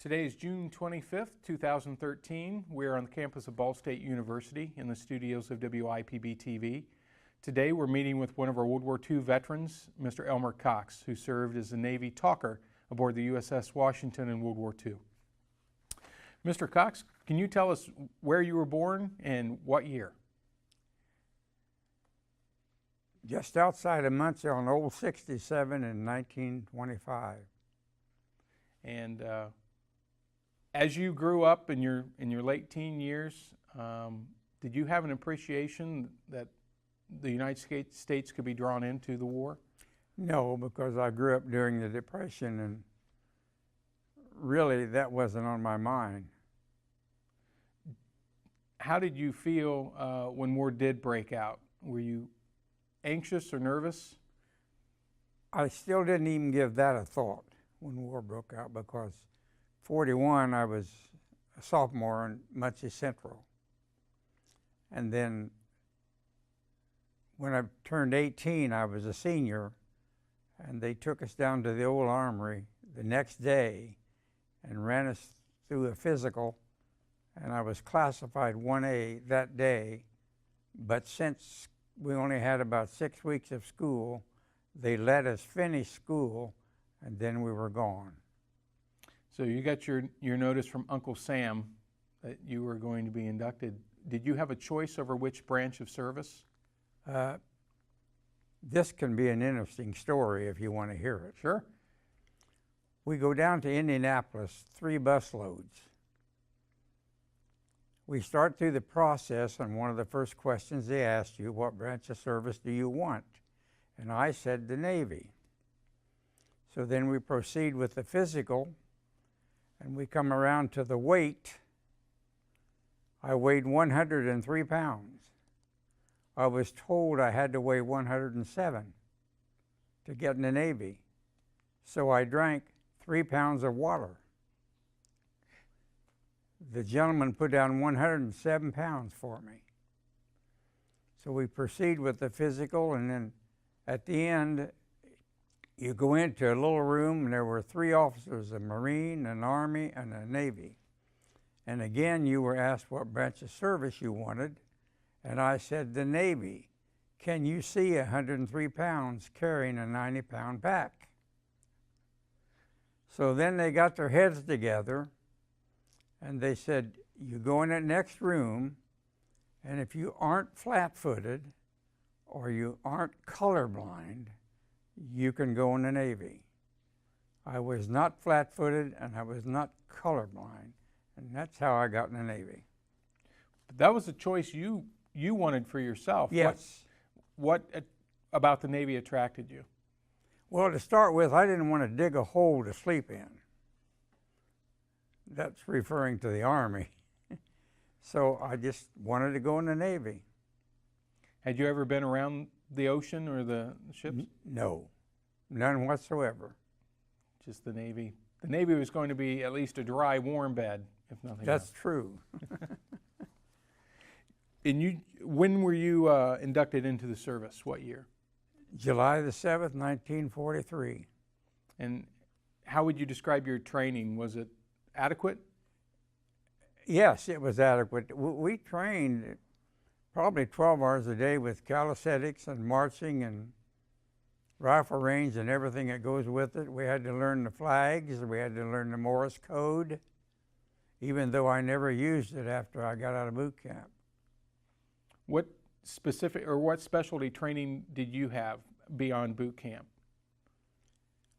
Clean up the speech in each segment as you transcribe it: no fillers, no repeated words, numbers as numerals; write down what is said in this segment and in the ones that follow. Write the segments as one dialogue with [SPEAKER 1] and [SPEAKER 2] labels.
[SPEAKER 1] Today is June 25th, 2013. We're on the campus of Ball State University in the studios of WIPB-TV. Today we're meeting with one of our World War II veterans, Mr. Elmer Cox, who served as a Navy talker aboard the USS Washington in World War II. Mr. Cox, can you tell us where you were born and what year?
[SPEAKER 2] Just outside of Muncie on Old 67 in 1925.
[SPEAKER 1] And as you grew up in your late teen years, did you have an appreciation that the United States could be drawn into the war?
[SPEAKER 2] No, because I grew up during the Depression, and really that wasn't on my mind.
[SPEAKER 1] How did you feel when war did break out? Were you anxious or nervous?
[SPEAKER 2] I still didn't even give that a thought when war broke out, because 41 I was a sophomore in Muncie Central. And then when I turned 18, I was a senior, and they took us down to the old armory the next day and ran us through a physical, and I was classified 1A that day. But since we only had about 6 weeks of school, they let us finish school, and then we were gone.
[SPEAKER 1] So you got your notice from Uncle Sam that you were going to be inducted. Did you have a choice over which branch of service?
[SPEAKER 2] This can be an interesting story if you want to hear it.
[SPEAKER 1] Sure.
[SPEAKER 2] We go down to Indianapolis, 3 bus loads. We start through the process, and one of the first questions they asked you, what branch of service do you want? And I said the Navy. So then we proceed with the physical, and we come around to the weight. I weighed 103 pounds. I was told I had to weigh 107 to get in the Navy. So I drank 3 pounds of water. The gentleman put down 107 pounds for me. So we proceed with the physical, and then at the end, you go into a little room, and there were 3 officers, a Marine, an Army, and a Navy. And again, you were asked what branch of service you wanted, and I said the Navy. Can you see 103 pounds carrying a 90-pound pack? So then they got their heads together, and they said, you go in that next room, and if you aren't flat-footed or you aren't colorblind, you can go in the Navy. I was not flat-footed, and I was not colorblind, and that's how I got in the Navy.
[SPEAKER 1] But that was a choice you wanted for yourself.
[SPEAKER 2] Yes.
[SPEAKER 1] What about the Navy attracted you?
[SPEAKER 2] Well, to start with, I didn't want to dig a hole to sleep in. That's referring to the Army. So I just wanted to go in the Navy.
[SPEAKER 1] Had you ever been around the ocean or the ships?
[SPEAKER 2] No, none whatsoever.
[SPEAKER 1] Just the Navy. The Navy was going to be at least a dry, warm bed, if nothing else.
[SPEAKER 2] That's true.
[SPEAKER 1] And when were you inducted into the service? What year?
[SPEAKER 2] July the 7th, 1943.
[SPEAKER 1] And how would you describe your training? Was it adequate?
[SPEAKER 2] Yes, it was adequate. We trained probably 12 hours a day with calisthenics and marching and rifle range and everything that goes with it. We had to learn the flags. We had to learn the Morse code, even though I never used it after I got out of boot camp.
[SPEAKER 1] What specific or what specialty training did you have beyond boot camp?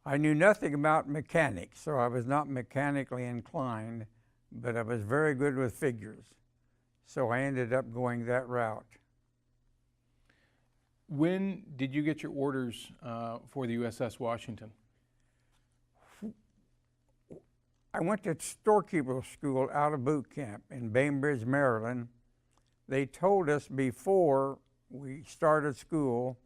[SPEAKER 2] I knew nothing about mechanics, so I was not mechanically inclined, but I was very good with figures. So I ended up going that route.
[SPEAKER 1] When did you get your orders for the USS Washington?
[SPEAKER 2] I went to storekeeper school out of boot camp in Bainbridge, Maryland. They told us before we started school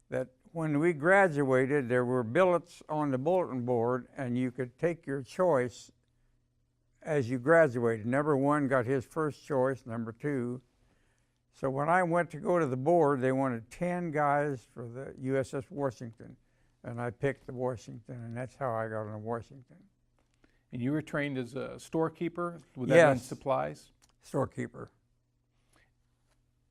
[SPEAKER 2] that when we graduated, there were billets on the bulletin board, and you could take your choice as you graduated. Number 1 got his first choice, number 2. So when I went to go to the board, they wanted 10 guys for the USS Washington, and I picked the Washington, and that's how I got on Washington.
[SPEAKER 1] And you were trained as a storekeeper? Would that mean
[SPEAKER 2] Yes.
[SPEAKER 1] supplies?
[SPEAKER 2] Storekeeper.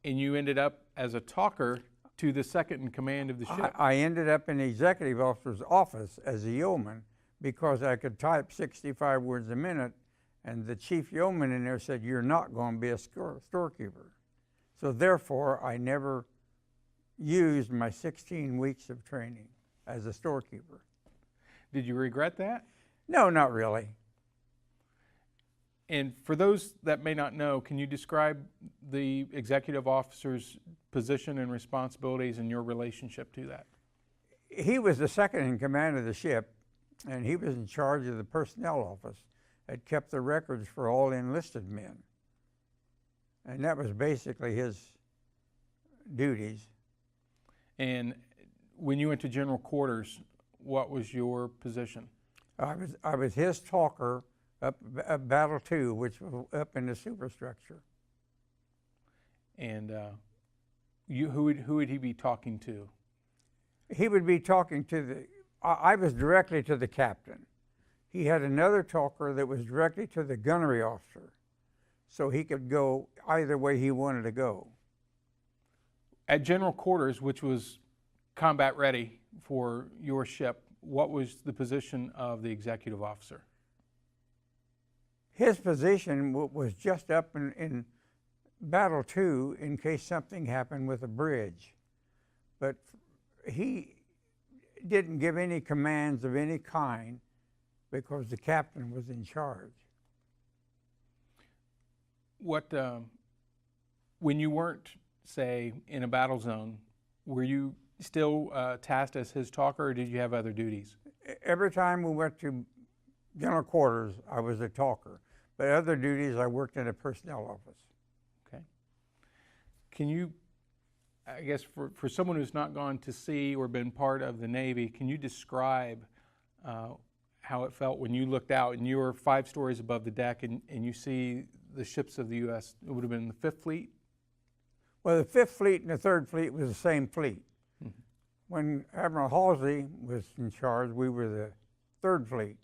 [SPEAKER 1] And you ended up as a talker to the second in command of the ship?
[SPEAKER 2] I ended up in the executive officer's office as a yeoman because I could type 65 words a minute, and the chief yeoman in there said, "You're not going to be a storekeeper." So therefore, I never used my 16 weeks of training as a storekeeper.
[SPEAKER 1] Did you regret that?
[SPEAKER 2] No, not really.
[SPEAKER 1] And for those that may not know, can you describe the executive officer's position and responsibilities and your relationship to that?
[SPEAKER 2] He was the second in command of the ship, and he was in charge of the personnel office that kept the records for all enlisted men. And that was basically his duties.
[SPEAKER 1] And when you went to general quarters, what was your position?
[SPEAKER 2] I was his talker up Battle 2, which was up in the superstructure.
[SPEAKER 1] And who would he be talking to?
[SPEAKER 2] He would be talking to I was directly to the captain. He had another talker that was directly to the gunnery officer, so he could go either way he wanted to go.
[SPEAKER 1] At general quarters, which was combat ready for your ship, what was the position of the executive officer?
[SPEAKER 2] His position was just up in Battle 2 in case something happened with a bridge. But he didn't give any commands of any kind because the captain was in charge.
[SPEAKER 1] When you weren't, say, in a battle zone, were you still tasked as his talker, or did you have other duties?
[SPEAKER 2] Every time we went to general quarters, I was a talker. But other duties, I worked in a personnel office.
[SPEAKER 1] Okay. Can you, I guess for someone who's not gone to sea or been part of the Navy, can you describe how it felt when you looked out and you were 5 stories above the deck and you see the ships of the U.S., it would have been the 5th Fleet?
[SPEAKER 2] Well, the 5th Fleet and the 3rd Fleet was the same fleet. Mm-hmm. When Admiral Halsey was in charge, we were the 3rd Fleet.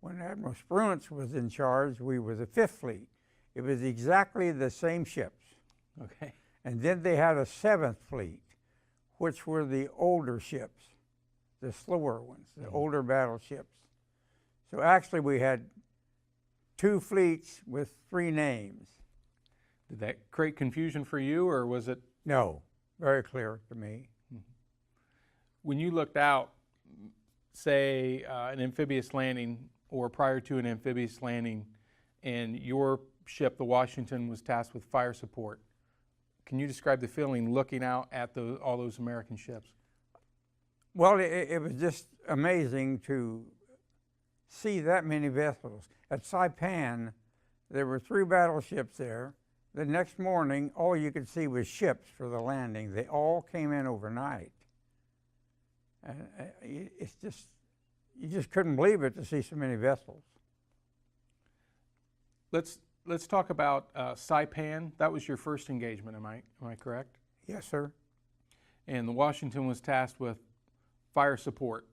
[SPEAKER 2] When Admiral Spruance was in charge, we were the 5th Fleet. It was exactly the same ships.
[SPEAKER 1] Okay.
[SPEAKER 2] And then they had a 7th Fleet, which were the older ships, the slower ones, the older battleships. So actually we had 2 fleets with 3 names.
[SPEAKER 1] Did that create confusion for you, or was it?
[SPEAKER 2] No, very clear to me.
[SPEAKER 1] Mm-hmm. When you looked out, say an amphibious landing or prior to an amphibious landing, and your ship, the Washington, was tasked with fire support, can you describe the feeling looking out at all those American ships?
[SPEAKER 2] Well, it was just amazing to see that many vessels. At Saipan, there were 3 battleships there. The next morning, all you could see was ships for the landing. They all came in overnight. And it's just, you just couldn't believe it to see so many vessels.
[SPEAKER 1] Let's talk about Saipan. That was your first engagement, am I correct?
[SPEAKER 2] Yes, sir.
[SPEAKER 1] And the Washington was tasked with fire support,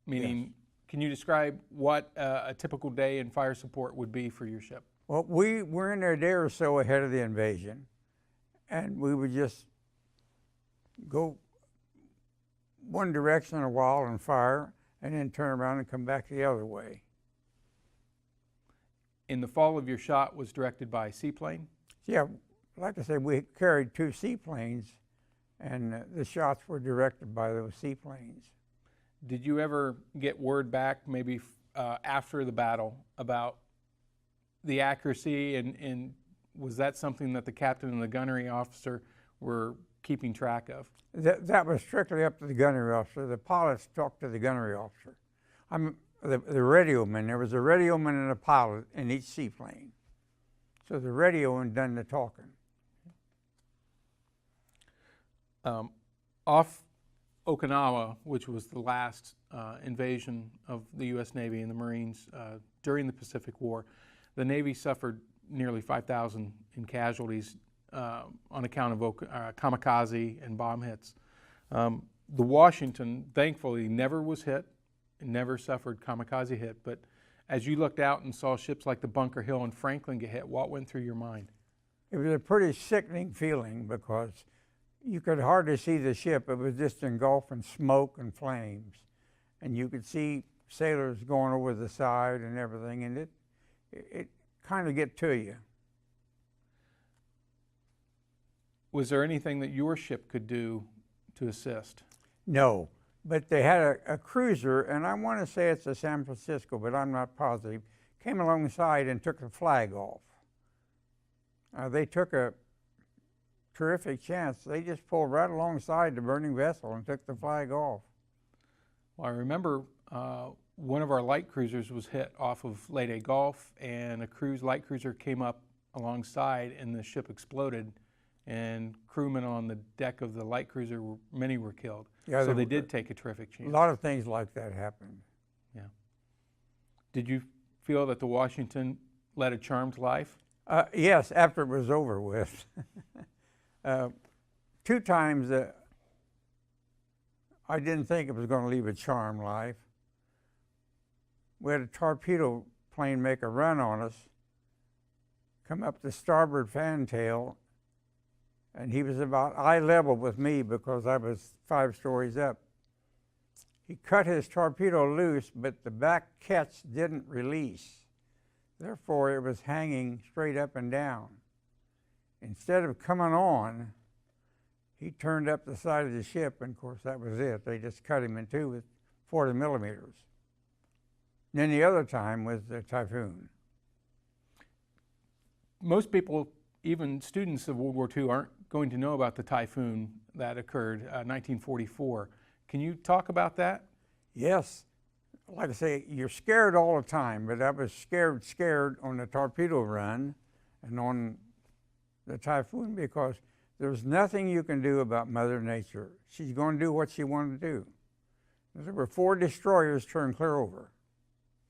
[SPEAKER 1] meaning, yes. Can you describe what a typical day in fire support would be for your ship?
[SPEAKER 2] Well, we were in there a day or so ahead of the invasion, and we would just go one direction a while and fire, and then turn around and come back the other way.
[SPEAKER 1] And the fall of your shot was directed by a seaplane?
[SPEAKER 2] Yeah, like I said, we carried 2 seaplanes, and the shots were directed by those seaplanes.
[SPEAKER 1] Did you ever get word back, maybe after the battle, about the accuracy, and was that something that the captain and the gunnery officer were keeping track of?
[SPEAKER 2] That was strictly up to the gunnery officer. The pilots talked to the gunnery officer. The radioman, there was a radioman and a pilot in each seaplane. So the radioman done the talking.
[SPEAKER 1] Off Okinawa, which was the last invasion of the U.S. Navy and the Marines during the Pacific War, the Navy suffered nearly 5,000 in casualties on account of kamikaze and bomb hits. The Washington, thankfully, never was hit and never suffered kamikaze hit, but As you looked out and saw ships like the Bunker Hill and Franklin get hit, what went through your mind?
[SPEAKER 2] It was a pretty sickening feeling because you could hardly see the ship. It was just engulfed in smoke and flames. And you could see sailors going over the side and everything, and it kind of get to you.
[SPEAKER 1] Was there anything that your ship could do to assist?
[SPEAKER 2] No, but they had a cruiser, and I want to say it's a San Francisco, but I'm not positive, came alongside and took the flag off. They took a terrific chance. They just pulled right alongside the burning vessel and took the flag off.
[SPEAKER 1] Well, I remember one of our light cruisers was hit off of Leyte Gulf, and a light cruiser came up alongside, and the ship exploded, and crewmen on the deck of the light cruiser, many were killed. Yeah, so they did take a terrific chance.
[SPEAKER 2] A lot of things like that happened.
[SPEAKER 1] Yeah. Did you feel that the Washington led a charmed life?
[SPEAKER 2] Yes, after it was over with. 2 times I didn't think it was going to leave a charmed life. We had a torpedo plane make a run on us, come up the starboard fantail, and he was about eye level with me because I was 5 stories up. He cut his torpedo loose, but the back catch didn't release. Therefore, it was hanging straight up and down. Instead of coming on, he turned up the side of the ship, and of course that was it. They just cut him in 2 with 40 millimeters. And then the other time was the typhoon.
[SPEAKER 1] Most people, even students of World War II, aren't going to know about the typhoon that occurred 1944. Can you talk about that?
[SPEAKER 2] Yes. Like I say, you're scared all the time, but I was scared on the torpedo run and on the typhoon because there's nothing you can do about Mother Nature. She's going to do what she wanted to do. There were 4 destroyers turned clear over.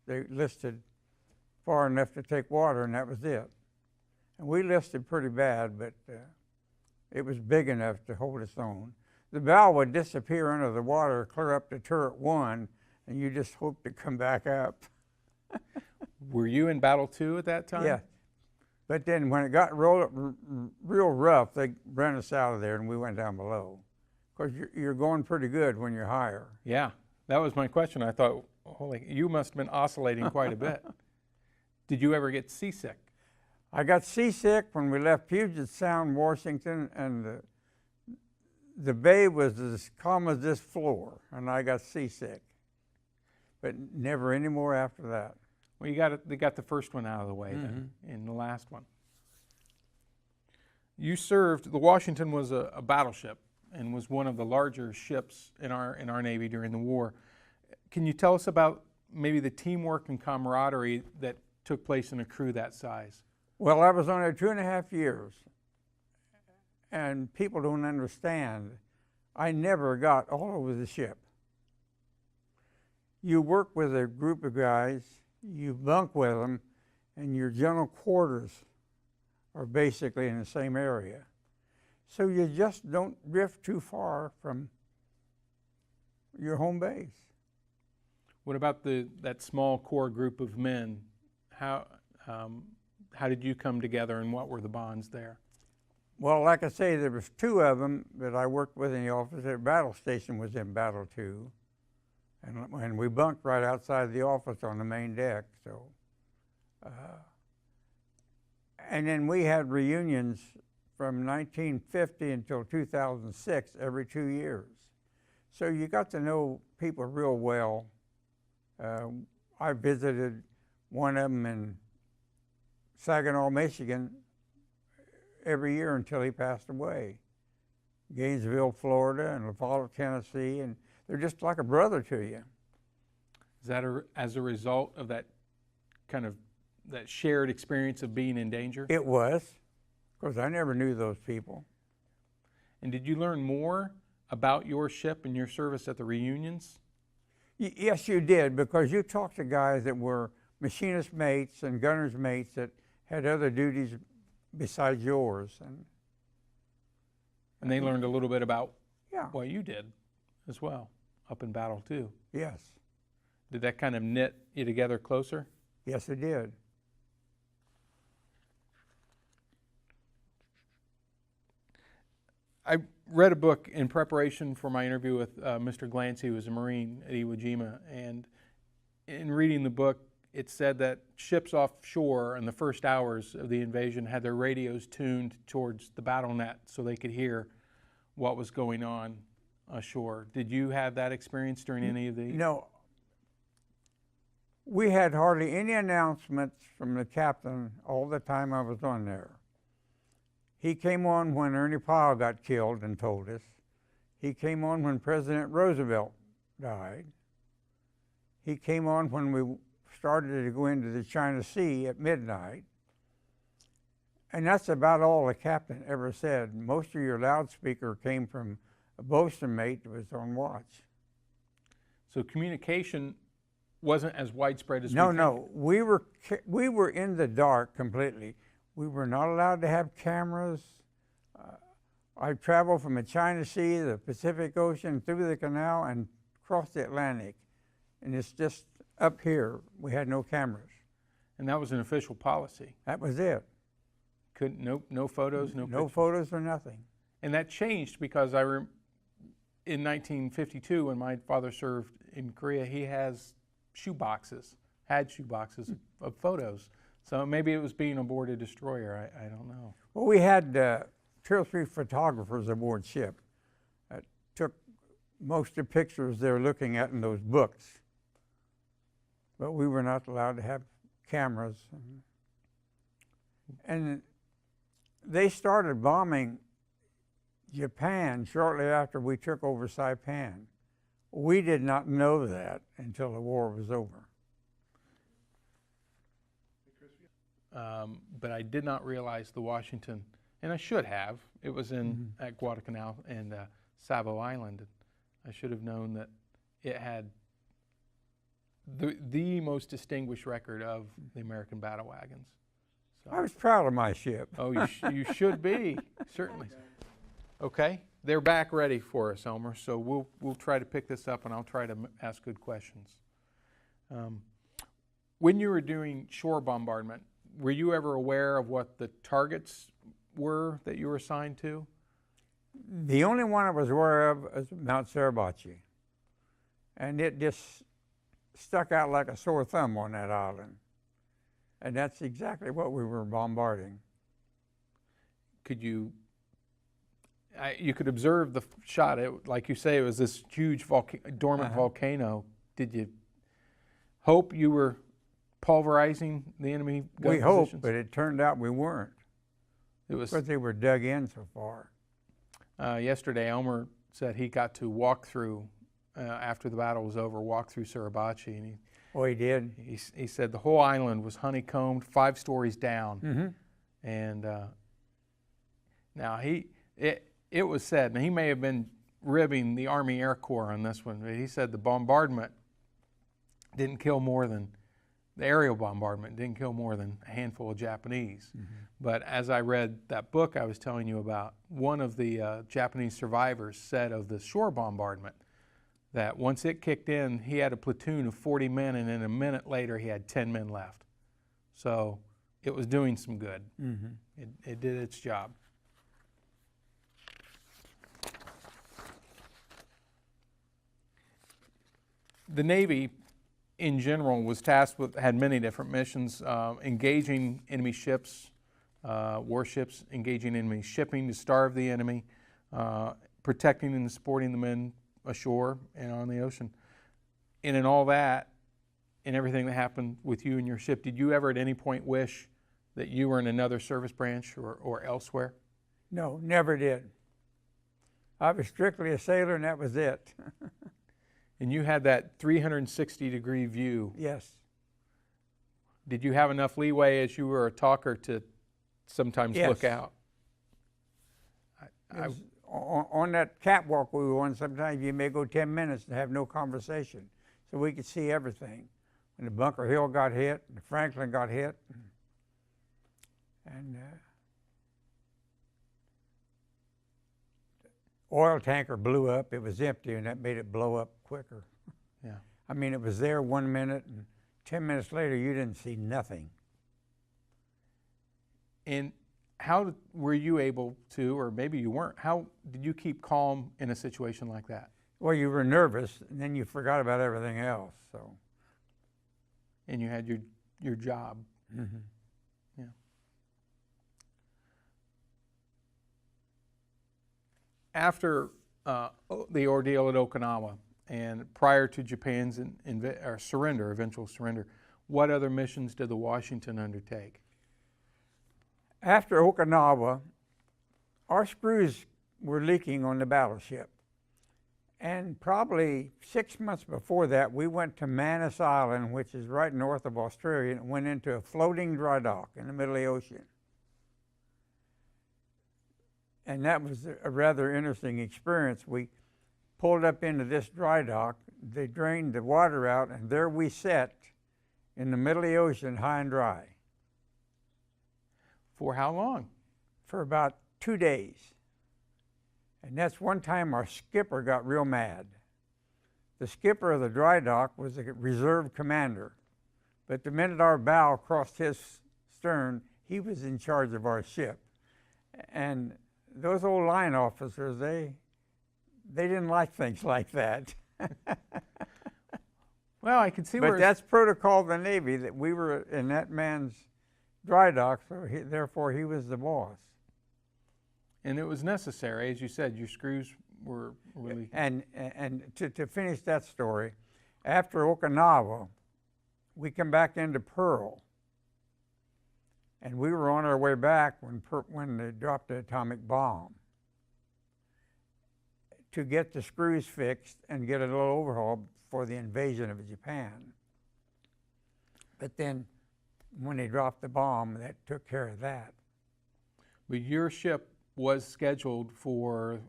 [SPEAKER 2] They listed far enough to take water, and that was it. And we listed pretty bad, but it was big enough to hold its own. The bow would disappear under the water, clear up to turret 1, and you just hope to come back up.
[SPEAKER 1] Were you in Battle 2 at that time?
[SPEAKER 2] Yeah. But then when it got real rough, they ran us out of there and we went down below. Because you're going pretty good when you're higher.
[SPEAKER 1] Yeah, that was my question. I thought, holy, you must have been oscillating quite a bit. Did you ever get seasick?
[SPEAKER 2] I got seasick when we left Puget Sound, Washington, and the bay was as calm as this floor, and I got seasick. But never any more after that.
[SPEAKER 1] Well, they got the first one out of the way then, in the last one. You served, the Washington was a battleship and was one of the larger ships in our Navy during the war. Can you tell us about maybe the teamwork and camaraderie that took place in a crew that size?
[SPEAKER 2] Well, I was on there 2.5 years, and people don't understand. I never got all over the ship. You work with a group of guys, you bunk with them, and your general quarters are basically in the same area. So you just don't drift too far from your home base.
[SPEAKER 1] What about that small core group of men? How did you come together, and what were the bonds there?
[SPEAKER 2] Well, like I say, there was 2 of them that I worked with in the office. Their battle station was in Battle 2. And we bunked right outside the office on the main deck. So, and then we had reunions from 1950 until 2006 every 2 years. So you got to know people real well. I visited one of them in Saginaw, Michigan every year until he passed away. Gainesville, Florida, and La Follette, Tennessee, and they're just like a brother to you.
[SPEAKER 1] Is that as a result of that kind of that shared experience of being in danger?
[SPEAKER 2] It was, because I never knew those people.
[SPEAKER 1] And did you learn more about your ship and your service at the reunions?
[SPEAKER 2] Yes, you did, because you talked to guys that were machinist mates and gunner's mates that had other duties besides yours.
[SPEAKER 1] And they learned a little bit about
[SPEAKER 2] yeah.
[SPEAKER 1] what you did as well, up in Battle 2.
[SPEAKER 2] Yes.
[SPEAKER 1] Did that kind of knit you together closer?
[SPEAKER 2] Yes, it did.
[SPEAKER 1] I read a book in preparation for my interview with Mr. Glancy, who was a Marine at Iwo Jima, and in reading the book, it said that ships offshore in the first hours of the invasion had their radios tuned towards the battle net so they could hear what was going on ashore. Did you have that experience during any of the?
[SPEAKER 2] No. We had hardly any announcements from the captain all the time I was on there. He came on when Ernie Powell got killed and told us. He came on when President Roosevelt died. He came on when we started to go into the China Sea at midnight. And that's about all the captain ever said. Most of your loudspeaker came from a bosun mate that was on watch.
[SPEAKER 1] So communication wasn't as widespread as
[SPEAKER 2] No. We were in the dark completely. We were not allowed to have cameras. I traveled from the China Sea, the Pacific Ocean, through the canal, and across the Atlantic. And it's just up here, we had no cameras.
[SPEAKER 1] And that was an official policy.
[SPEAKER 2] That was it.
[SPEAKER 1] No photos, no pictures.
[SPEAKER 2] Photos or nothing.
[SPEAKER 1] And that changed because in 1952, when my father served in Korea, he had shoe boxes of photos. So maybe it was being aboard a destroyer. I don't know.
[SPEAKER 2] Well, we had 2 or 3 photographers aboard ship that took most of the pictures they're looking at in those books. But we were not allowed to have cameras. And they started bombing Japan shortly after we took over Saipan. We did not know that until the war was over.
[SPEAKER 1] But I did not realize the Washington, and I should have. It was at Guadalcanal and Savo Island. I should have known that it had the most distinguished record of the American battle wagons. So.
[SPEAKER 2] I was proud of my ship.
[SPEAKER 1] Oh, you should be, certainly. Okay, they're back ready for us, Elmer. So we'll try to pick this up, and I'll try to ask good questions. When you were doing shore bombardment, were you ever aware of what the targets were that you were assigned to?
[SPEAKER 2] The only one I was aware of was Mount Suribachi, and it just stuck out like a sore thumb on that island. And that's exactly what we were bombarding.
[SPEAKER 1] Could you could observe the shot. Like you say, it was this huge dormant volcano. Did you hope you were pulverizing the enemy gun
[SPEAKER 2] We hoped,
[SPEAKER 1] positions?
[SPEAKER 2] but it turned out we weren't.
[SPEAKER 1] It was
[SPEAKER 2] because they were dug in so far.
[SPEAKER 1] Yesterday, Elmer said he got to walk through, after the battle was over, walk through Suribachi. And
[SPEAKER 2] he did?
[SPEAKER 1] He said the whole island was honeycombed, 5 stories down.
[SPEAKER 2] Mm-hmm.
[SPEAKER 1] And now it was said, and he may have been ribbing the Army Air Corps on this one, but he said the bombardment didn't kill more than, the aerial bombardment didn't kill more than a handful of Japanese. Mm-hmm. But as I read that book I was telling you about, one of the Japanese survivors said of the shore bombardment that once it kicked in, he had a platoon of 40 men, and then a minute later he had 10 men left. So it was doing some good. Mm-hmm. It did its job. The Navy, in general, was tasked with, had many different missions, engaging enemy ships, warships, engaging enemy shipping to starve the enemy, protecting and supporting the men ashore and on the ocean. And in all that, in everything that happened with you and your ship, did you ever at any point wish that you were in another service branch or elsewhere?
[SPEAKER 2] No, never did. I was strictly a sailor, and that was it.
[SPEAKER 1] And you had that 360-degree view.
[SPEAKER 2] Yes.
[SPEAKER 1] Did you have enough leeway as you were a talker to sometimes look out?
[SPEAKER 2] On that catwalk we were on, sometimes you may go 10 minutes and have no conversation. So we could see everything. When the Bunker Hill got hit, and the Franklin got hit, and oil tanker blew up. It was empty, and that made it blow up quicker.
[SPEAKER 1] Yeah.
[SPEAKER 2] I mean, it was there 1 minute, and 10 minutes later, you didn't see nothing.
[SPEAKER 1] And how were you able to, or maybe you weren't, how did you keep calm in a situation like that?
[SPEAKER 2] Well, you were nervous, and then you forgot about everything else. So.
[SPEAKER 1] And you had your job.
[SPEAKER 2] Mm-hmm.
[SPEAKER 1] Yeah. After the ordeal at Okinawa and prior to Japan's eventual surrender, what other missions did the Washington undertake?
[SPEAKER 2] After Okinawa, our screws were leaking on the battleship. And probably 6 months before that, we went to Manus Island, which is right north of Australia, and went into a floating dry dock in the middle of the ocean. And that was a rather interesting experience. We pulled up into this dry dock, they drained the water out, and there we sat in the middle of the ocean, high and dry.
[SPEAKER 1] For how long?
[SPEAKER 2] For about 2 days. And that's one time our skipper got real mad. The skipper of the dry dock was a reserve commander, but the minute our bow crossed his stern, he was in charge of our ship. And those old line officers, they didn't like things like that.
[SPEAKER 1] Well, I can see
[SPEAKER 2] but
[SPEAKER 1] where
[SPEAKER 2] that's protocol of the Navy, that we were in that man's dry dock, so therefore he was the boss.
[SPEAKER 1] And it was necessary, as you said, your screws were really...
[SPEAKER 2] And to finish that story, after Okinawa, we come back into Pearl. And we were on our way back when they dropped the atomic bomb to get the screws fixed and get a little overhaul for the invasion of Japan. But then when they dropped the bomb, that took care of that.
[SPEAKER 1] But your ship was scheduled for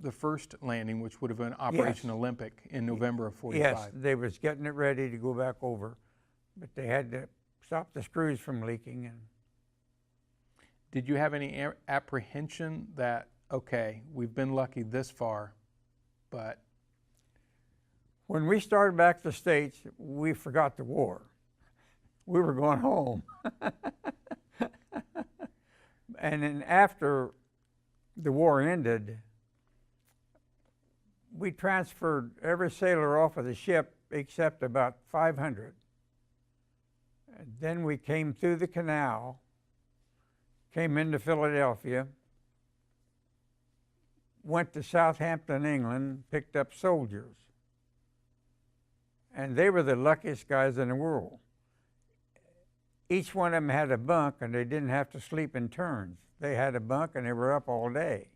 [SPEAKER 1] the first landing, which would have been Operation
[SPEAKER 2] Yes.
[SPEAKER 1] Olympic in November of '45.
[SPEAKER 2] Yes, they was getting it ready to go back over, but they had to stop the screws from leaking. And
[SPEAKER 1] did you have any apprehension that, okay, we've been lucky this far, but...
[SPEAKER 2] when we started back to the States, we forgot the war. We were going home. And then after the war ended, we transferred every sailor off of the ship except about 500. And then we came through the canal, came into Philadelphia, went to Southampton, England, picked up soldiers. And they were the luckiest guys in the world. Each one of them had a bunk, and they didn't have to sleep in turns. They had a bunk, and they were up all day,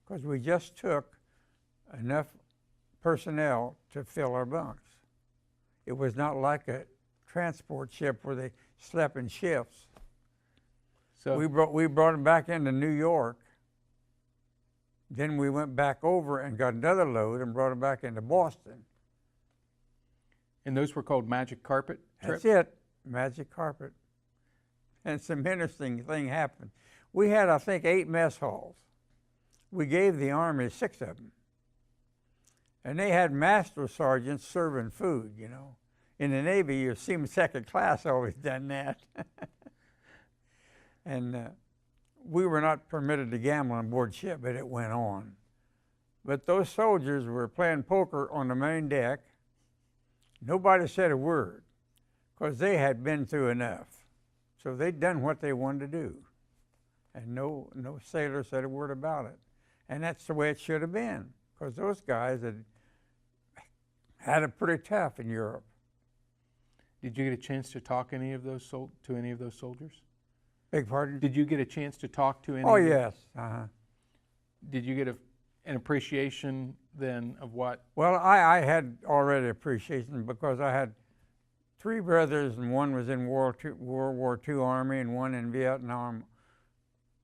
[SPEAKER 2] because we just took enough personnel to fill our bunks. It was not like a transport ship where they slept in shifts.
[SPEAKER 1] So
[SPEAKER 2] we brought them back into New York. Then we went back over and got another load and brought them back into Boston.
[SPEAKER 1] And those were called magic carpet trips?
[SPEAKER 2] That's it, magic carpet. And some interesting thing happened. We had, I think, 8 mess halls. We gave the Army 6 of them. And they had master sergeants serving food, you know. In the Navy, you seem second class always done that. And we were not permitted to gamble on board ship, but it went on. But those soldiers were playing poker on the main deck. Nobody said a word, because they had been through enough. So they'd done what they wanted to do. And no sailor said a word about it. And that's the way it should have been, because those guys had it pretty tough in Europe.
[SPEAKER 1] Did you get a chance to talk to any of those soldiers?
[SPEAKER 2] Beg pardon?
[SPEAKER 1] Did you get a chance to talk to any?
[SPEAKER 2] Oh,
[SPEAKER 1] of them?
[SPEAKER 2] yes. Uh-huh.
[SPEAKER 1] Did you get an appreciation then of what?
[SPEAKER 2] Well, I had already appreciation, because I had 3 brothers, and one was in World War II Army, and one in Vietnam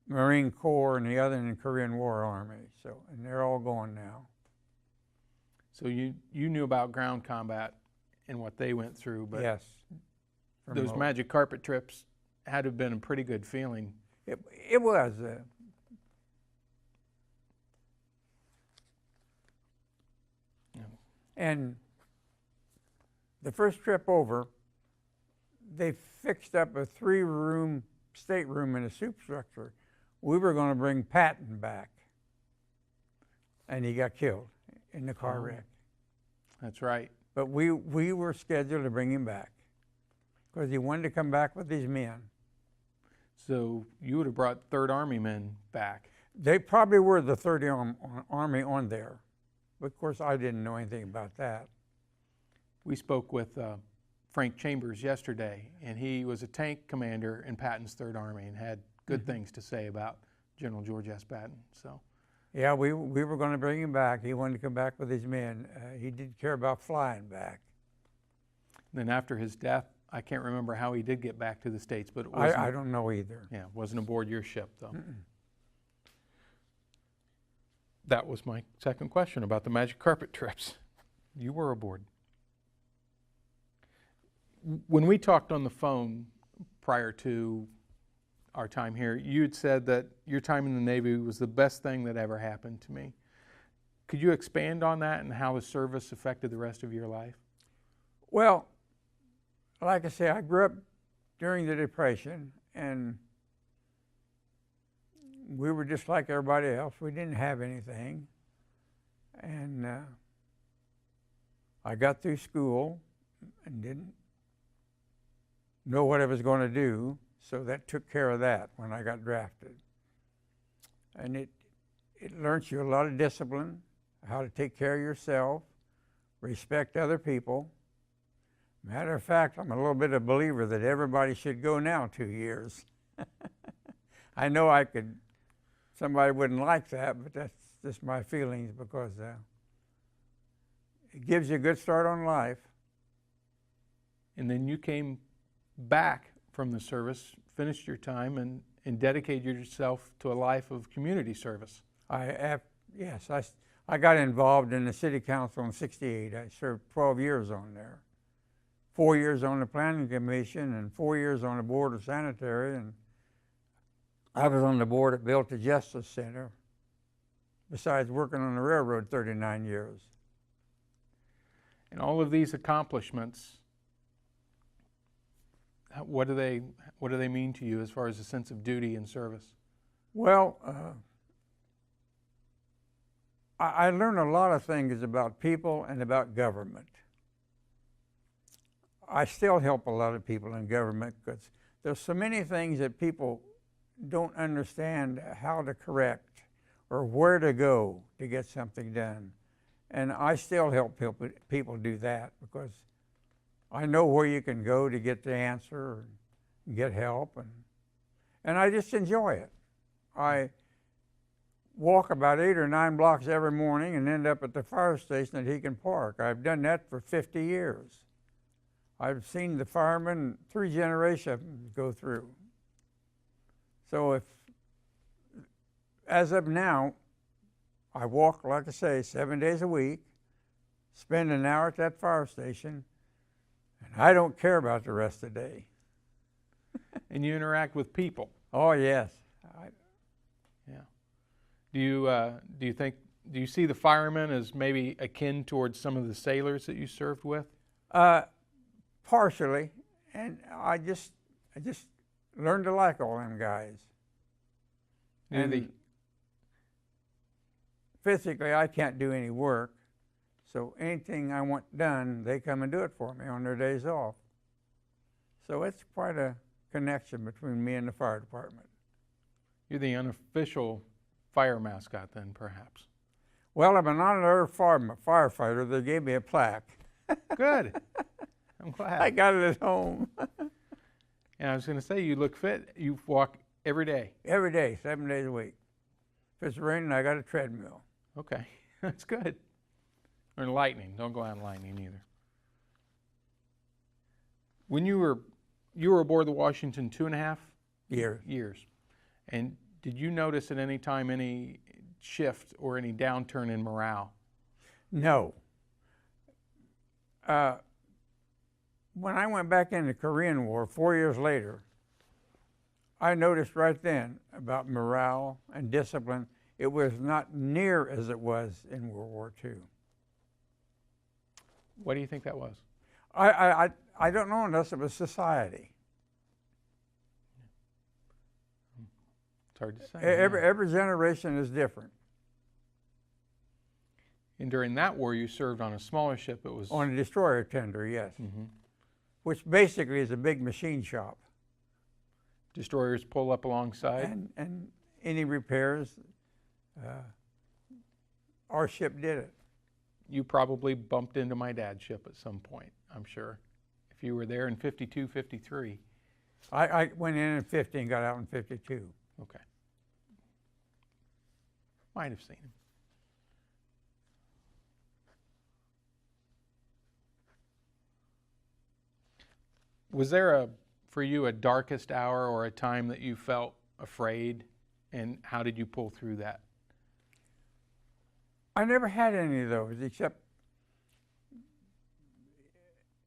[SPEAKER 2] Marine Corps, and the other in the Korean War Army. So, and they're all gone now.
[SPEAKER 1] So you knew about ground combat and what they went through, but
[SPEAKER 2] yes,
[SPEAKER 1] those magic carpet trips had to have been a pretty good feeling.
[SPEAKER 2] It was. And the first trip over, they fixed up a 3-room stateroom in a soup structure. We were going to bring Patton back, and he got killed in the car wreck.
[SPEAKER 1] That's right.
[SPEAKER 2] But we were scheduled to bring him back because he wanted to come back with these men.
[SPEAKER 1] So you would have brought 3rd Army men back.
[SPEAKER 2] They probably were the 3rd Army on there. But of course, I didn't know anything about that.
[SPEAKER 1] We spoke with Frank Chambers yesterday, and he was a tank commander in Patton's 3rd Army and had good things to say about General George S. Patton. So,
[SPEAKER 2] yeah, we were going to bring him back. He wanted to come back with his men. He didn't care about flying back.
[SPEAKER 1] Then after his death, I can't remember how he did get back to the States, but it
[SPEAKER 2] I don't know either.
[SPEAKER 1] Yeah, wasn't aboard your ship, though. That was my second question about the magic carpet trips. You were aboard. When we talked on the phone prior to our time here, you had said that your time in the Navy was the best thing that ever happened to me. Could you expand on that and how the service affected the rest of your life?
[SPEAKER 2] Well, like I say, I grew up during the Depression, and we were just like everybody else. We didn't have anything. And I got through school and didn't know what I was going to do, so that took care of that when I got drafted. And it learns you a lot of discipline, how to take care of yourself, respect other people. Matter of fact, I'm a little bit of a believer that everybody should go now 2 years. I know somebody wouldn't like that, but that's just my feelings, because it gives you a good start on life.
[SPEAKER 1] And then you came back from the service, finished your time, and dedicated yourself to a life of community service.
[SPEAKER 2] Yes, I got involved in the city council in '68. I served 12 years on there. 4 years on the planning commission and 4 years on the board of sanitary, and I was on the board that built the Justice Center, besides working on the railroad 39 years.
[SPEAKER 1] And all of these accomplishments, what do they mean to you as far as a sense of duty and service?
[SPEAKER 2] Well, I learned a lot of things about people and about government. I still help a lot of people in government because there's so many things that people don't understand how to correct or where to go to get something done. And I still help people do that because I know where you can go to get the answer and get help, and I just enjoy it. I walk about 8 or 9 blocks every morning and end up at the fire station at Heacon Park. I've done that for 50 years. I've seen the firemen 3 generations go through. So as of now, I walk, like I say, 7 days a week, spend an hour at that fire station, and I don't care about the rest of the day.
[SPEAKER 1] And you interact with people.
[SPEAKER 2] Oh, yes.
[SPEAKER 1] Yeah. Do you see the firemen as maybe akin towards some of the sailors that you served with?
[SPEAKER 2] Partially, and I just learned to like all them guys. And physically, I can't do any work, so anything I want done, they come and do it for me on their days off. So it's quite a connection between me and the fire department.
[SPEAKER 1] You're the unofficial fire mascot then, perhaps?
[SPEAKER 2] Well, I'm an honorary firefighter. They gave me a plaque.
[SPEAKER 1] Good. I'm glad.
[SPEAKER 2] I got it at home.
[SPEAKER 1] And I was going to say, you look fit. You walk every day.
[SPEAKER 2] Every day, 7 days a week. If it's raining, I got a treadmill.
[SPEAKER 1] Okay, that's good. Or lightning. Don't go out in lightning either. When you were aboard the Washington 2.5 years. And did you notice at any time any shift or any downturn in morale?
[SPEAKER 2] No. When I went back in the Korean War 4 years later, I noticed right then about morale and discipline. It was not near as it was in World War II.
[SPEAKER 1] What do you think that was?
[SPEAKER 2] I don't know unless it was society.
[SPEAKER 1] It's hard to say.
[SPEAKER 2] Every generation is different.
[SPEAKER 1] And during that war, you served on a smaller ship. It was
[SPEAKER 2] On a destroyer tender, yes, which basically is a big machine shop.
[SPEAKER 1] destroyers pull up alongside.
[SPEAKER 2] And any repairs, our ship did it.
[SPEAKER 1] You probably bumped into my dad's ship at some point, I'm sure, if you were there in 52, 53.
[SPEAKER 2] I went in 50 and got out in 52.
[SPEAKER 1] Okay. Might have seen him. Was there for you a darkest hour or a time that you felt afraid, and how did you pull through that?
[SPEAKER 2] I never had any of those, except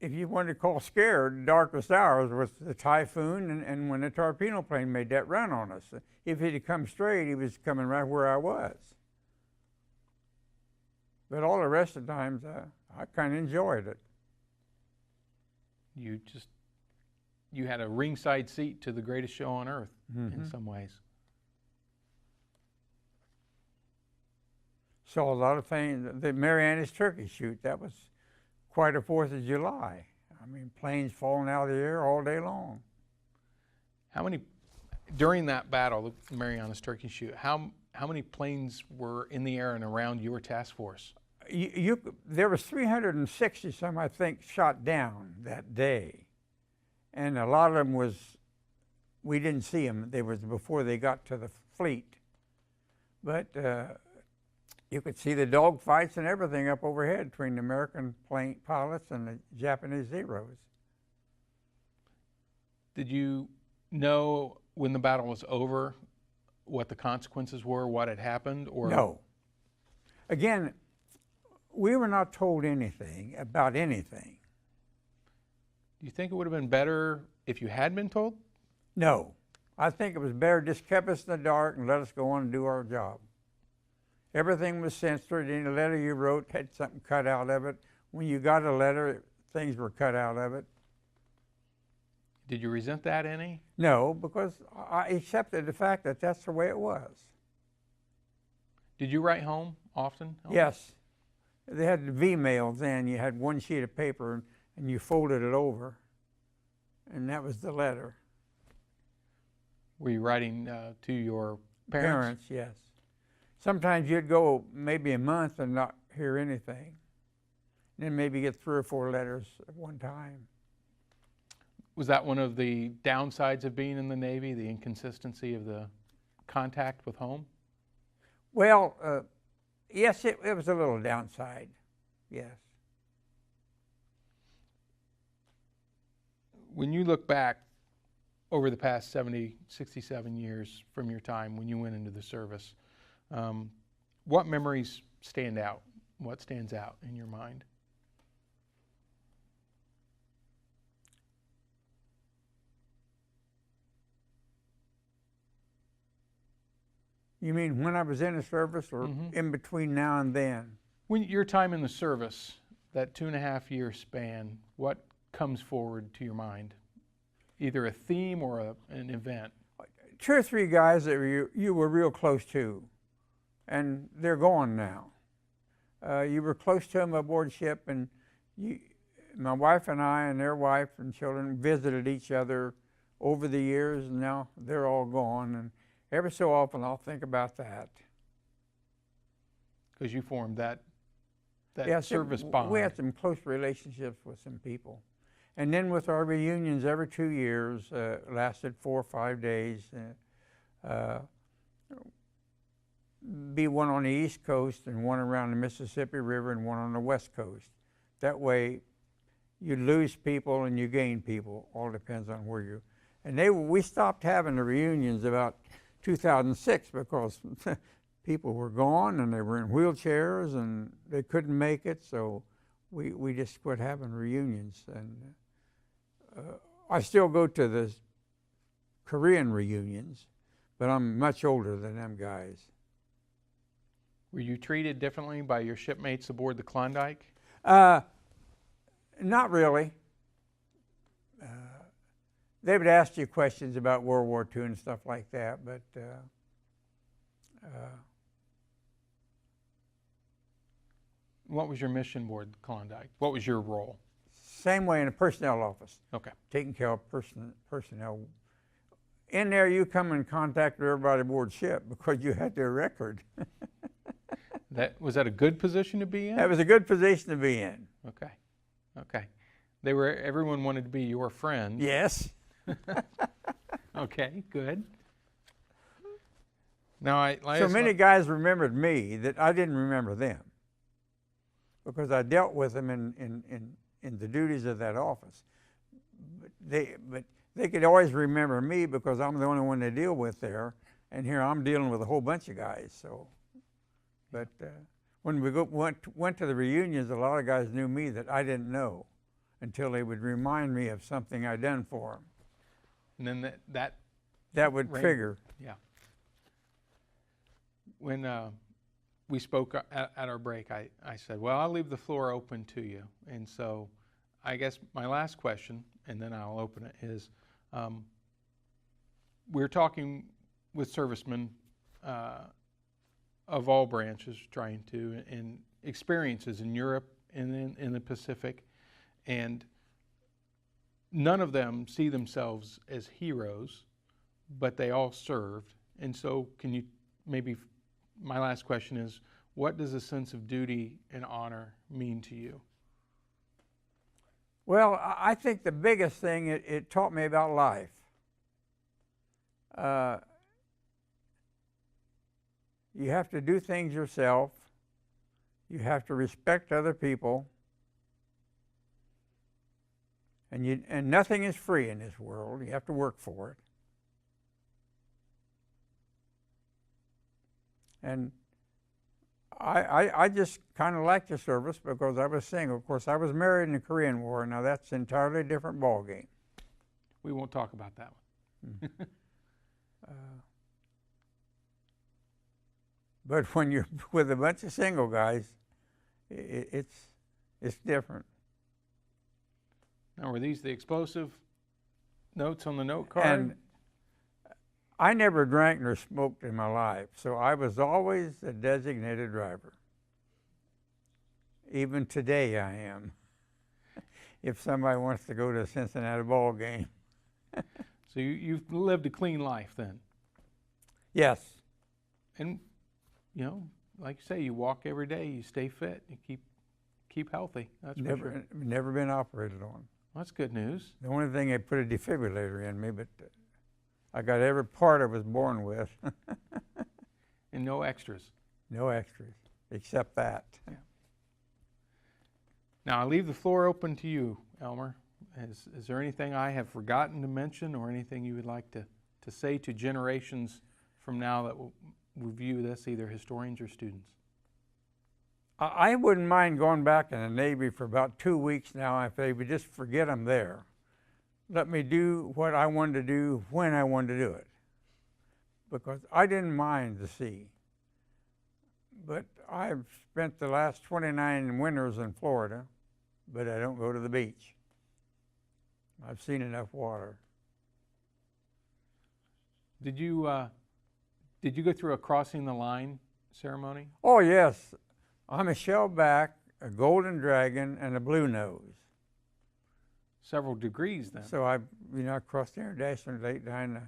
[SPEAKER 2] if you wanted to call scared, the darkest hours was the typhoon and when the torpedo plane made that run on us. If he'd have come straight, he was coming right where I was. But all the rest of the times, I kind of enjoyed it.
[SPEAKER 1] You had a ringside seat to the greatest show on earth in some ways.
[SPEAKER 2] Saw a lot of things. The Marianas turkey shoot, that was quite a 4th of July. I mean, planes falling out of the air all day long.
[SPEAKER 1] During that battle, the Marianas turkey shoot, how many planes were in the air and around your task force?
[SPEAKER 2] There was 360 some, I think, shot down that day. And a lot of them we didn't see them. They was before they got to the fleet. But you could see the dog fights and everything up overhead between the American plane pilots and the Japanese Zeros.
[SPEAKER 1] Did you know when the battle was over what the consequences were, what had happened? Or
[SPEAKER 2] no. Again, we were not told anything about anything.
[SPEAKER 1] Do you think it would have been better if you had been told?
[SPEAKER 2] No. I think it was better just kept us in the dark and let us go on and do our job. Everything was censored. Any letter you wrote had something cut out of it. When you got a letter, things were cut out of it.
[SPEAKER 1] Did you resent that any?
[SPEAKER 2] No, because I accepted the fact that that's the way it was.
[SPEAKER 1] Did you write home often?
[SPEAKER 2] Yes. They had the V-mail then. You had one sheet of paper and you folded it over, and that was the letter.
[SPEAKER 1] Were you writing to your parents?
[SPEAKER 2] Parents, yes. Sometimes you'd go maybe a month and not hear anything. And then maybe get 3 or 4 letters at one time.
[SPEAKER 1] Was that one of the downsides of being in the Navy, the inconsistency of the contact with home?
[SPEAKER 2] Well, yes, it was a little downside, yes.
[SPEAKER 1] When you look back over the past 67 years from your time when you went into the service, what memories stand out? What stands out in your mind?
[SPEAKER 2] You mean when I was in the service or in between now and then?
[SPEAKER 1] When your time in the service, that 2.5 year span, what comes forward to your mind? Either a theme or an event?
[SPEAKER 2] 2 or 3 guys that you were real close to, and they're gone now. You were close to them aboard ship, and my wife and I and their wife and children visited each other over the years, and now they're all gone. And every so often I'll think about that.
[SPEAKER 1] Because you formed that
[SPEAKER 2] yes,
[SPEAKER 1] service bond.
[SPEAKER 2] We had some close relationships with some people. And then with our reunions every 2 years, lasted 4 or 5 days. Be one on the East Coast and one around the Mississippi River and one on the West Coast. That way you lose people and you gain people. All depends on where you. And we stopped having the reunions about 2006 because people were gone and they were in wheelchairs and they couldn't make it, so we just quit having reunions. And I still go to the Korean reunions, but I'm much older than them guys.
[SPEAKER 1] Were you treated differently by your shipmates aboard the Klondike?
[SPEAKER 2] Not really. they would ask you questions about World War II and stuff like that, but
[SPEAKER 1] What was your mission aboard Klondike? What was your role?
[SPEAKER 2] same way in the personnel office,
[SPEAKER 1] Okay.
[SPEAKER 2] taking care of personnel. In there, you come in contact with everybody aboard ship because you had their record.
[SPEAKER 1] Was that a good position to be in?
[SPEAKER 2] That was a good position to be in.
[SPEAKER 1] Okay. Okay. Everyone wanted to be your friend.
[SPEAKER 2] Yes.
[SPEAKER 1] Okay, good. Now
[SPEAKER 2] So many guys remembered me that I didn't remember them because I dealt with them in the duties of that office. But they could always remember me because I'm the only one they deal with there, and here I'm dealing with a whole bunch of guys. So, but when we went to the reunions, a lot of guys knew me that I didn't know until they would remind me of something I'd done for them.
[SPEAKER 1] And then
[SPEAKER 2] that would trigger.
[SPEAKER 1] Yeah. When we spoke at our break, I said, well, I'll leave the floor open to you. And so I guess my last question, and then I'll open it, is we're talking with servicemen of all branches and experiences in Europe and in the Pacific, and none of them see themselves as heroes, but they all served. And so can you maybe, my last question is, what does a sense of duty and honor mean to you?
[SPEAKER 2] Well, I think the biggest thing it taught me about life. You have to do things yourself. You have to respect other people. And nothing is free in this world. You have to work for it. And I just kind of liked the service because I was single. Of course, I was married in the Korean War. Now, that's an entirely different ballgame.
[SPEAKER 1] We won't talk about that one.
[SPEAKER 2] But when you're with a bunch of single guys, it's different.
[SPEAKER 1] Now, were these the explosive notes on the note card?
[SPEAKER 2] And I never drank nor smoked in my life, so I was always a designated driver. Even today I am, if somebody wants to go to a Cincinnati ball game.
[SPEAKER 1] So you've lived a clean life then?
[SPEAKER 2] Yes.
[SPEAKER 1] And, you know, like you say, you walk every day, you stay fit, you keep healthy. That's for sure.
[SPEAKER 2] Never been operated on.
[SPEAKER 1] Well, that's good news.
[SPEAKER 2] The only thing, they put a defibrillator in me, but I got every part I was born with.
[SPEAKER 1] And no extras.
[SPEAKER 2] No extras, except that.
[SPEAKER 1] Yeah. Now, I leave the floor open to you, Elmer. Is there anything I have forgotten to mention or anything you would like to say to generations from now that will view this, either historians or students?
[SPEAKER 2] I wouldn't mind going back in the Navy for about 2 weeks now if they would just forget I'm there. Let me do what I wanted to do when I wanted to do it. Because I didn't mind the sea. But I've spent the last 29 winters in Florida, but I don't go to the beach. I've seen enough water.
[SPEAKER 1] Did you go through a crossing the line ceremony?
[SPEAKER 2] Oh, yes. I'm a shellback, a golden dragon, and a blue nose.
[SPEAKER 1] Several degrees then.
[SPEAKER 2] So I crossed the International Date line,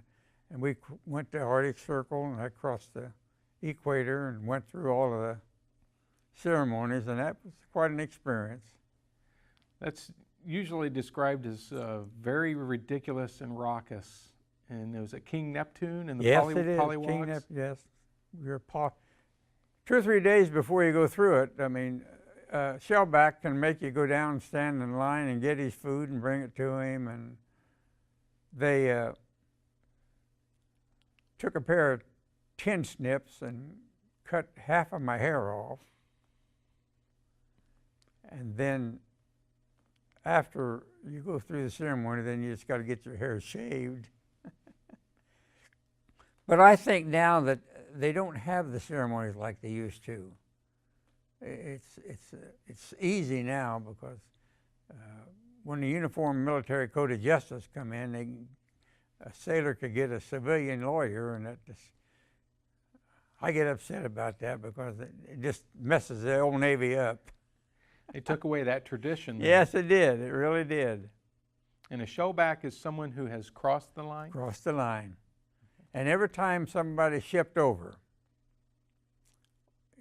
[SPEAKER 2] and we went to Arctic Circle, and I crossed the equator and went through all of the ceremonies, and that was quite an experience.
[SPEAKER 1] That's usually described as very ridiculous and raucous. And it was at King Neptune and the Pollywalks?
[SPEAKER 2] King Neptune, yes. You're 2 or 3 days before you go through it, I mean, shellback can make you go down and stand in line and get his food and bring it to him. And they took a pair of tin snips and cut half of my hair off. And then after you go through the ceremony, then you just got to get your hair shaved. But I think now that they don't have the ceremonies like they used to. It's easy now because when the Uniform Military Code of Justice come in, they a sailor could get a civilian lawyer, and I get upset about that because it just messes the old Navy up.
[SPEAKER 1] They took away that tradition. Then.
[SPEAKER 2] Yes, it did. It really did.
[SPEAKER 1] And a shellback is someone who has crossed the line?
[SPEAKER 2] Crossed the line. And every time somebody shipped over,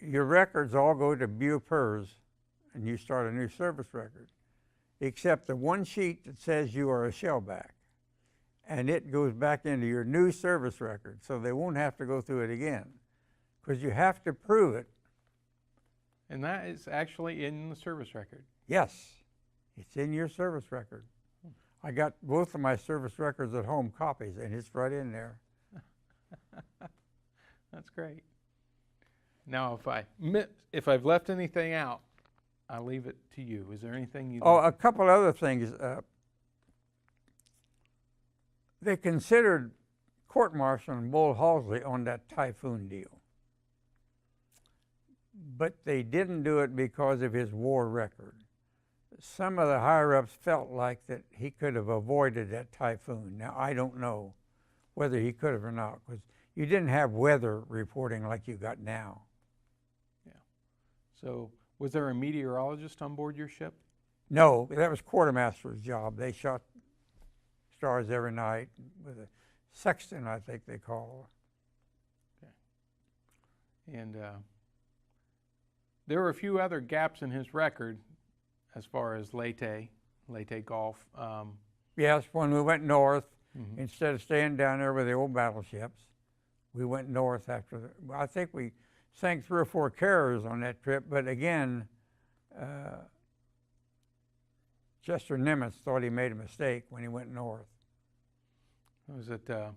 [SPEAKER 2] your records all go to BUPERS, and you start a new service record, except the one sheet that says you are a shellback. And it goes back into your new service record, so they won't have to go through it again, because you have to prove it.
[SPEAKER 1] And that is actually in the service record?
[SPEAKER 2] Yes, it's in your service record. I got both of my service records at home, copies, and it's right in there.
[SPEAKER 1] That's great. Now, if I've left anything out, I'll leave it to you. Is there anything you?
[SPEAKER 2] Oh, a couple other things. They considered court-martialing Bull Halsey on that Typhoon deal, but they didn't do it because of his war record. Some of the higher-ups felt like that he could have avoided that typhoon. Now, I don't know whether he could have or not, because you didn't have weather reporting like you got now.
[SPEAKER 1] Yeah. So, was there a meteorologist on board your ship?
[SPEAKER 2] No, that was quartermaster's job. They shot stars every night with a sextant, I think they call it.
[SPEAKER 1] Okay. And there were a few other gaps in his record as far as Leyte Gulf.
[SPEAKER 2] Yes, when we went north, instead of staying down there with the old battleships, we went north after I think we sank 3 or 4 carriers on that trip, but again, Chester Nimitz thought he made a mistake when he went north.
[SPEAKER 1] Was it the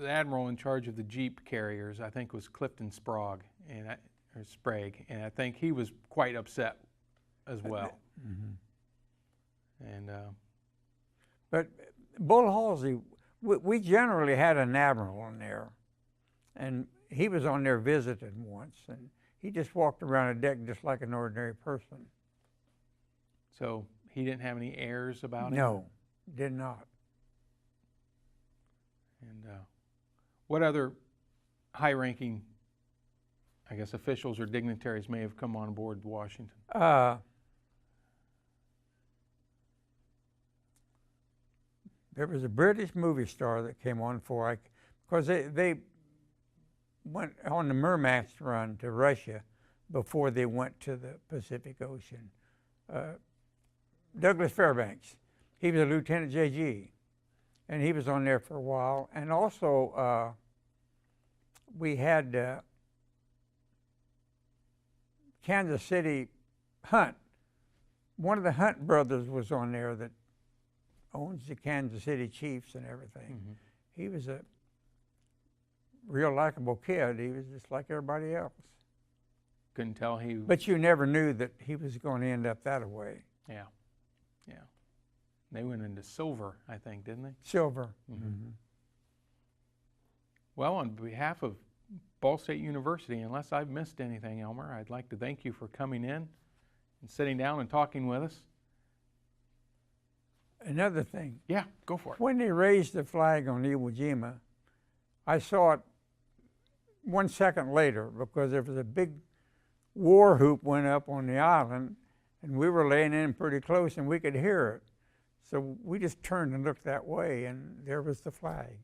[SPEAKER 1] admiral in charge of the Jeep carriers, I think, was Clifton Sprague, or Sprague, and I think he was quite upset as well. And
[SPEAKER 2] but Bull Halsey, we generally had an admiral on there, and he was on there visiting once, and he just walked around a deck just like an ordinary person.
[SPEAKER 1] So he didn't have any airs about him?
[SPEAKER 2] No, did not.
[SPEAKER 1] And what other high-ranking, I guess, officials or dignitaries may have come on board Washington?
[SPEAKER 2] There was a British movie star that came on because they went on the Murmansk run to Russia before they went to the Pacific Ocean. Douglas Fairbanks, he was a Lieutenant JG, and he was on there for a while. And also, we had Kansas City Hunt. One of the Hunt brothers was on there that owns the Kansas City Chiefs and everything. He was a real likable kid. He was just like everybody else.
[SPEAKER 1] Couldn't tell he...
[SPEAKER 2] But you never knew that he was going to end up that way.
[SPEAKER 1] Yeah, yeah. They went into silver, I think, didn't they?
[SPEAKER 2] Silver.
[SPEAKER 1] Well, on behalf of Ball State University, unless I've missed anything, Elmer, I'd like to thank you for coming in and sitting down and talking with us.
[SPEAKER 2] Another thing.
[SPEAKER 1] Yeah, go for it.
[SPEAKER 2] When they raised the flag on Iwo Jima, I saw it 1 second later because there was a big war whoop went up on the island, and we were laying in pretty close and we could hear it. So we just turned and looked that way, and there was the flag.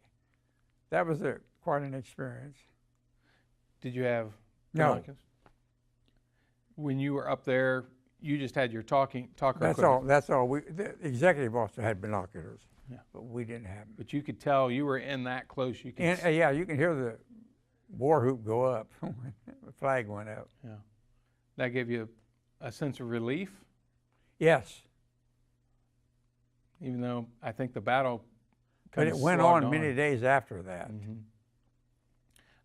[SPEAKER 2] That was quite an experience.
[SPEAKER 1] Did you have
[SPEAKER 2] binoculars?
[SPEAKER 1] No. When you were up there, you just had your talker
[SPEAKER 2] That's
[SPEAKER 1] equipment.
[SPEAKER 2] all. That's all. The executive officer had binoculars, but we didn't have them.
[SPEAKER 1] But you could tell you were in that close. You could.
[SPEAKER 2] Yeah, you can hear the war whoop go up when the flag went up.
[SPEAKER 1] Yeah, that gave you a sense of relief.
[SPEAKER 2] Yes.
[SPEAKER 1] Even though I think the battle.
[SPEAKER 2] But it went on many days after that.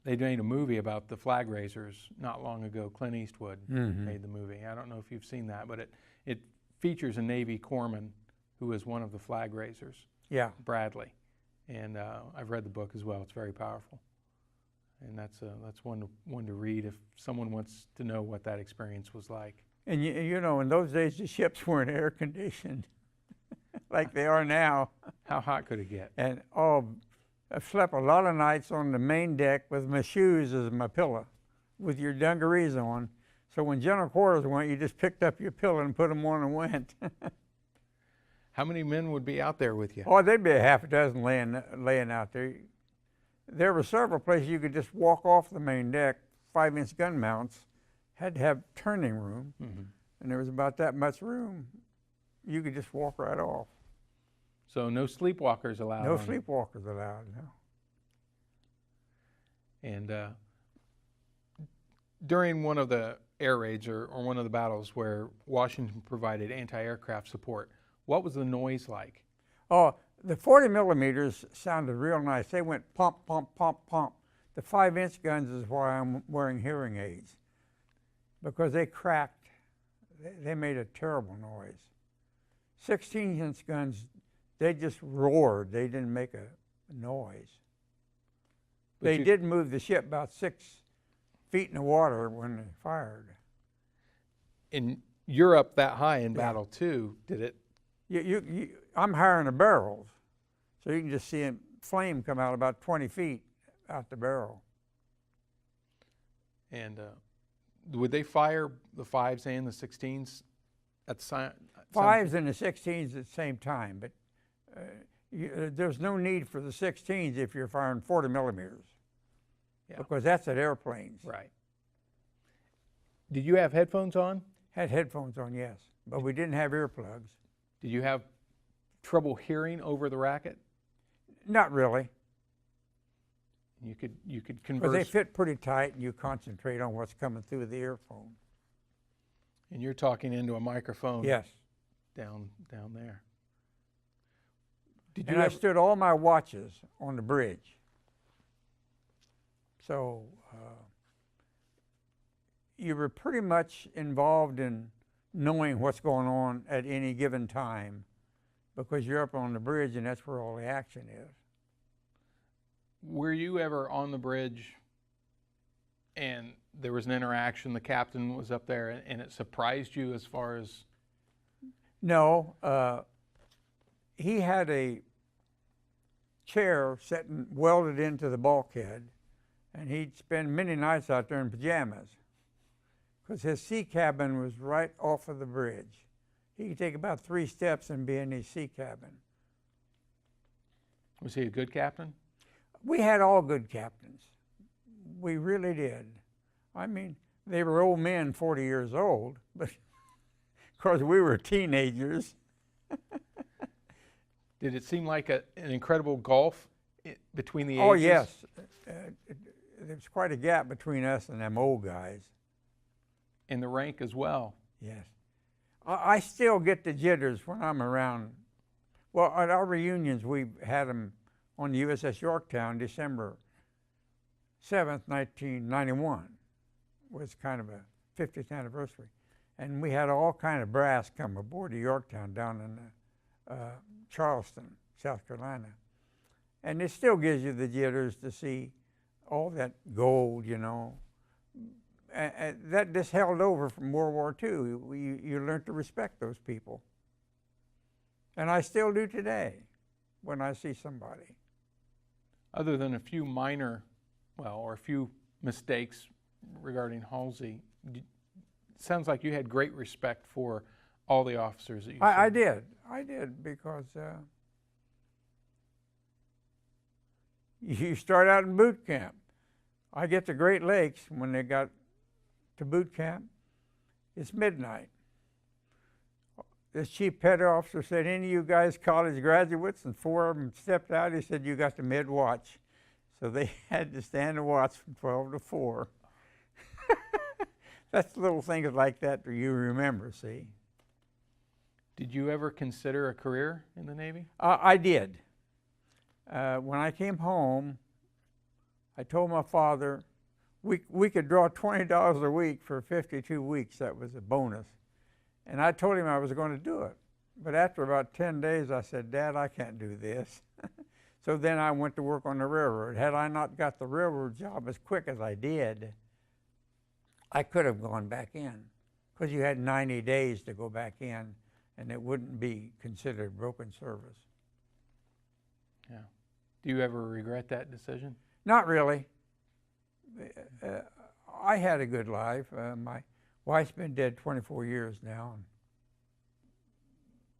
[SPEAKER 1] They made a movie about the flag raisers not long ago. Clint Eastwood made the movie. I don't know if you've seen that, but it features a Navy corpsman who is one of the flag raisers.
[SPEAKER 2] Yeah.
[SPEAKER 1] Bradley. And I've read the book as well. It's very powerful. And that's one to read if someone wants to know what that experience was like.
[SPEAKER 2] And you know, in those days the ships weren't air conditioned. like they are now.
[SPEAKER 1] How hot could it get?
[SPEAKER 2] And I slept a lot of nights on the main deck with my shoes as my pillow, with your dungarees on. So when general quarters went, you just picked up your pillow and put them on and went.
[SPEAKER 1] How many men would be out there with you?
[SPEAKER 2] Oh, there'd be a half a dozen laying out there. There were several places you could just walk off the main deck, 5-inch gun mounts, had to have turning room, and there was about that much room. You could just walk right off.
[SPEAKER 1] So no sleepwalkers allowed?
[SPEAKER 2] No sleepwalkers allowed, no.
[SPEAKER 1] And during one of the air raids or one of the battles where Washington provided anti-aircraft support, what was the noise like?
[SPEAKER 2] Oh, the 40 millimeters sounded real nice. They went pump, pump, pump, pump. The 5-inch guns is why I'm wearing hearing aids, because they cracked. They made a terrible noise. 16-inch guns, they just roared. They didn't make a noise.
[SPEAKER 1] But
[SPEAKER 2] they did move the ship about 6 feet in the water when they fired.
[SPEAKER 1] And you're up that high in battle too. Did it?
[SPEAKER 2] I'm higher in the barrels, so you can just see a flame come out about 20 feet out the barrel.
[SPEAKER 1] And would they fire the 5s and the 16s at the same?
[SPEAKER 2] 5s and the 16s at the same time, but there's no need for the 16s if you're firing 40 millimeters, because that's at airplanes.
[SPEAKER 1] Right. Did you have headphones on?
[SPEAKER 2] Had headphones on, yes, but we didn't have earplugs.
[SPEAKER 1] Did you have trouble hearing over the racket?
[SPEAKER 2] Not really.
[SPEAKER 1] You could converse.
[SPEAKER 2] But they fit pretty tight, and you concentrate on what's coming through the earphone.
[SPEAKER 1] And you're talking into a microphone.
[SPEAKER 2] Yes.
[SPEAKER 1] Down there.
[SPEAKER 2] I stood all my watches on the bridge. So you were pretty much involved in knowing what's going on at any given time, because you're up on the bridge and that's where all the action is.
[SPEAKER 1] Were you ever on the bridge and there was an interaction, the captain was up there, and it surprised you as far as?
[SPEAKER 2] No, he had a chair sitting welded into the bulkhead, and he'd spend many nights out there in pajamas, because his sea cabin was right off of the bridge. He could take about 3 steps and be in his sea cabin.
[SPEAKER 1] Was he a good captain?
[SPEAKER 2] We had all good captains. We really did. I mean, they were old men, 40 years old, but of course we were teenagers.
[SPEAKER 1] Did it seem like an incredible gulf between the ages?
[SPEAKER 2] Oh, yes. There's quite a gap between us and them old guys.
[SPEAKER 1] In the rank as well.
[SPEAKER 2] Yes. I still get the jitters when I'm around. Well, at our reunions, we had them on the USS Yorktown, December 7th, 1991. Was kind of a 50th anniversary. And we had all kind of brass come aboard the Yorktown down in Charleston, South Carolina. And it still gives you the jitters to see all that gold, you know. That just held over from World War II. You learned to respect those people. And I still do today when I see somebody.
[SPEAKER 1] Other than a few minor, or a few mistakes regarding Halsey, it sounds like you had great respect for all the officers that you
[SPEAKER 2] I did, because you start out in boot camp. I get to Great Lakes when they got to boot camp. It's midnight. This chief petty officer said, "Any of you guys college graduates?" And 4 of them stepped out. He said, "You got the mid-watch." So they had to stand and watch from 12 to 4. That's little things like that you remember, see.
[SPEAKER 1] Did you ever consider a career in the Navy?
[SPEAKER 2] I did. When I came home, I told my father we could draw $20 a week for 52 weeks. That was a bonus. And I told him I was going to do it. But after about 10 days, I said, "Dad, I can't do this." So then I went to work on the railroad. Had I not got the railroad job as quick as I did, I could have gone back in, because you had 90 days to go back in and it wouldn't be considered broken service.
[SPEAKER 1] Yeah. Do you ever regret that decision?
[SPEAKER 2] Not really. I had a good life. My wife's been dead 24 years now.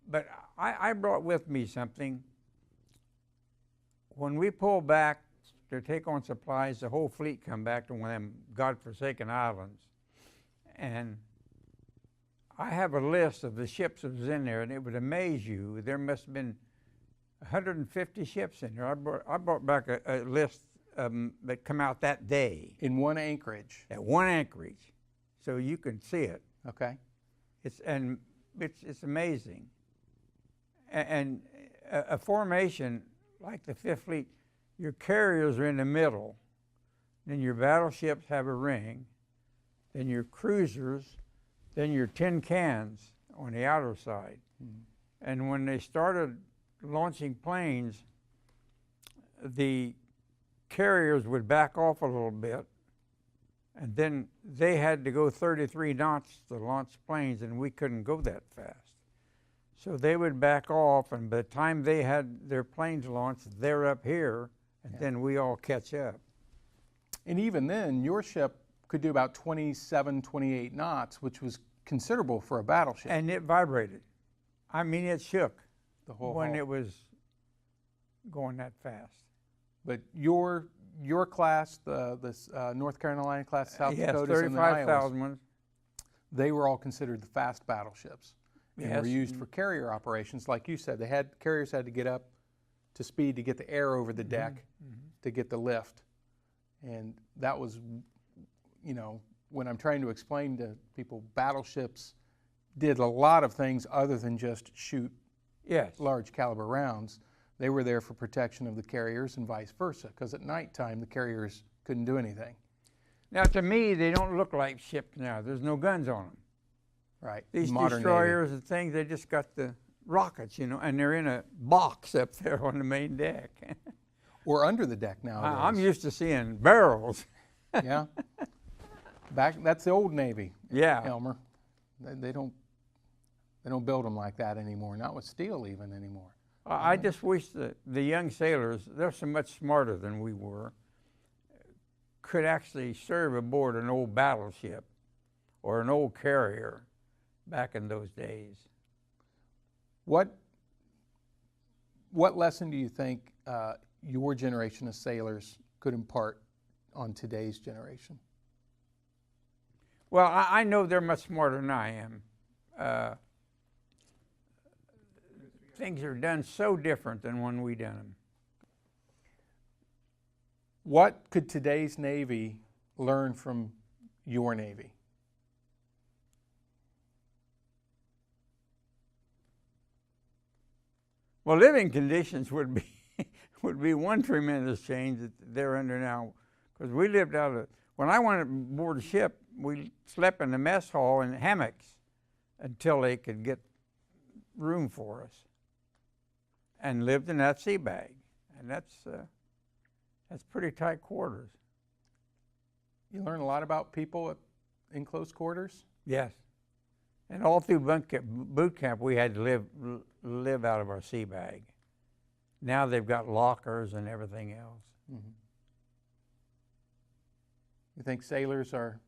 [SPEAKER 2] But I brought with me something. When we pulled back to take on supplies, the whole fleet come back to one of them godforsaken islands. And I have a list of the ships that was in there, and it would amaze you. There must have been 150 ships in there. I brought back a list that come out that day.
[SPEAKER 1] In one anchorage?
[SPEAKER 2] At one anchorage. So you can see it.
[SPEAKER 1] Okay.
[SPEAKER 2] It's amazing. And a formation like the Fifth Fleet, your carriers are in the middle, then your battleships have a ring, then your cruisers, then your tin cans on the outer side. Mm-hmm. And when they started launching planes, the carriers would back off a little bit, and then they had to go 33 knots to launch planes, and we couldn't go that fast. So they would back off, and by the time they had their planes launched, they're up here, and then we all catch up.
[SPEAKER 1] And even then, your ship could do about 27, 28 knots, which was considerable for a battleship.
[SPEAKER 2] And it vibrated. I mean, it shook
[SPEAKER 1] the whole
[SPEAKER 2] when
[SPEAKER 1] hull.
[SPEAKER 2] It was going that fast.
[SPEAKER 1] But your class, the North Carolina class, South Dakotas, and the
[SPEAKER 2] 35,000 ones,
[SPEAKER 1] they were all considered the fast battleships. And
[SPEAKER 2] yes.
[SPEAKER 1] were used for carrier operations. Like you said, carriers had to get up to speed to get the air over the deck, to get the lift. And that was, when I'm trying to explain to people, battleships did a lot of things other than just shoot large caliber rounds. They were there for protection of the carriers and vice versa, because at nighttime the carriers couldn't do anything.
[SPEAKER 2] Now, to me, they don't look like ships now. There's no guns on them.
[SPEAKER 1] Right.
[SPEAKER 2] These
[SPEAKER 1] Modern
[SPEAKER 2] destroyers
[SPEAKER 1] Navy.
[SPEAKER 2] and things, they just got the rockets, and they're in a box up there on the main deck.
[SPEAKER 1] Or under the deck nowadays.
[SPEAKER 2] I'm used to seeing barrels.
[SPEAKER 1] Yeah. That's the old Navy.
[SPEAKER 2] Yeah.
[SPEAKER 1] Elmer. They don't build them like that anymore. Not with steel even anymore.
[SPEAKER 2] I just wish that the young sailors, they're so much smarter than we were, could actually serve aboard an old battleship or an old carrier back in those days.
[SPEAKER 1] What lesson do you think your generation of sailors could impart on today's generation?
[SPEAKER 2] Well, I know they're much smarter than I am. Things are done so different than when we done them.
[SPEAKER 1] What could today's Navy learn from your Navy?
[SPEAKER 2] Well, living conditions would be one tremendous change that they're under now, because we lived out of, when I went aboard a ship, we slept in the mess hall in hammocks until they could get room for us, and lived in that sea bag, and that's pretty tight quarters.
[SPEAKER 1] You learn a lot about people in close quarters?
[SPEAKER 2] Yes. And all through boot camp, we had to live out of our sea bag. Now they've got lockers and everything else.
[SPEAKER 1] Mm-hmm. You think sailors are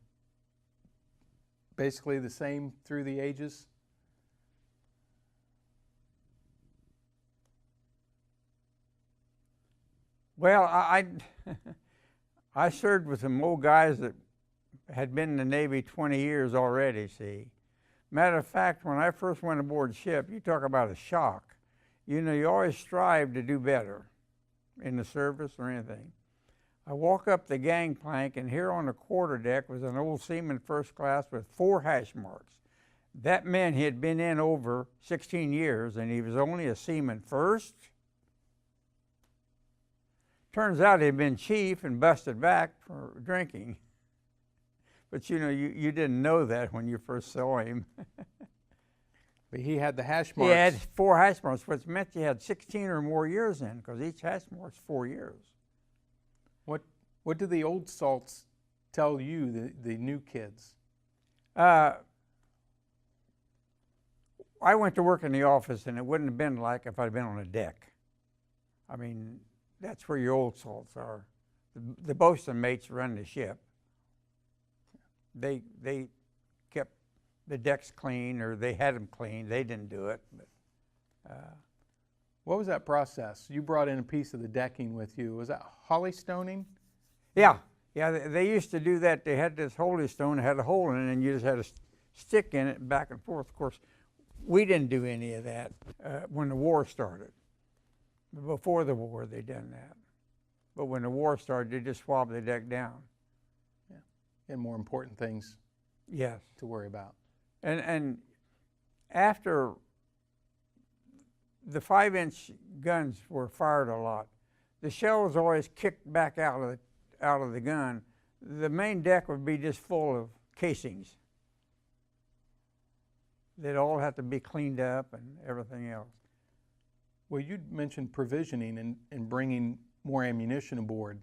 [SPEAKER 1] basically the same through the ages?
[SPEAKER 2] Well, I served with some old guys that had been in the Navy 20 years already, see. Matter of fact, when I first went aboard ship, you talk about a shock. You always strive to do better in the service or anything. I walk up the gangplank, and here on the quarterdeck was an old seaman first class with 4 hash marks. That meant he had been in over 16 years, and he was only a seaman first. Turns out he'd been chief and busted back for drinking. But you didn't know that when you first saw him.
[SPEAKER 1] But he had the hash marks.
[SPEAKER 2] He had 4 hash marks, which meant he had 16 or more years in, because each hash mark's 4 years.
[SPEAKER 1] What do the old salts tell you, the new kids?
[SPEAKER 2] Our I went to work in the office, and it wouldn't have been like if I'd been on a deck. I mean, that's where your old salts are. The bosun mates run the ship. They kept the decks clean, or they had them clean. They didn't do it. But,
[SPEAKER 1] what was that process? You brought in a piece of the decking with you. Was that holystoning?
[SPEAKER 2] Yeah, they used to do that. They had this holystone, had a hole in it, and you just had a stick in it back and forth. Of course, we didn't do any of that when the war started. Before the war, they done that. But when the war started, they just swabbed the deck down.
[SPEAKER 1] Yeah, and more important things.
[SPEAKER 2] Yes.
[SPEAKER 1] To worry about.
[SPEAKER 2] And after the 5-inch guns were fired a lot, the shells always kicked back out of the gun. The main deck would be just full of casings. They'd all have to be cleaned up and everything else.
[SPEAKER 1] Well, you mentioned provisioning and bringing more ammunition aboard.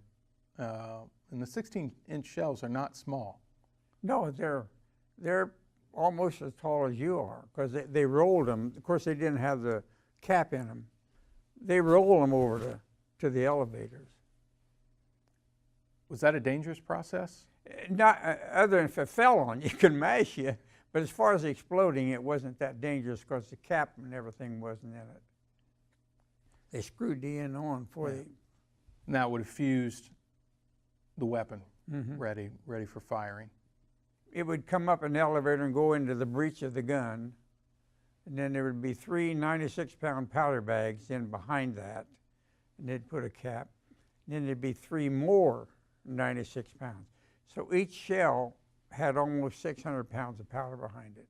[SPEAKER 1] And the 16-inch shells are not small. No,
[SPEAKER 2] they're almost as tall as you are, because they rolled them. Of course, they didn't have the cap in them. They rolled them over to the elevators.
[SPEAKER 1] Was that a dangerous process?
[SPEAKER 2] Not other than if it fell on you, it could mash you. But as far as exploding, it wasn't that dangerous because the cap and everything wasn't in it. They screwed the end on for the.
[SPEAKER 1] And that would have fused the weapon, ready for firing.
[SPEAKER 2] It would come up an elevator and go into the breech of the gun, and then there would be 3 96-pound powder bags in behind that, and they'd put a cap. And then there'd be 3 more 96 pounds. So each shell had almost 600 pounds of powder behind it.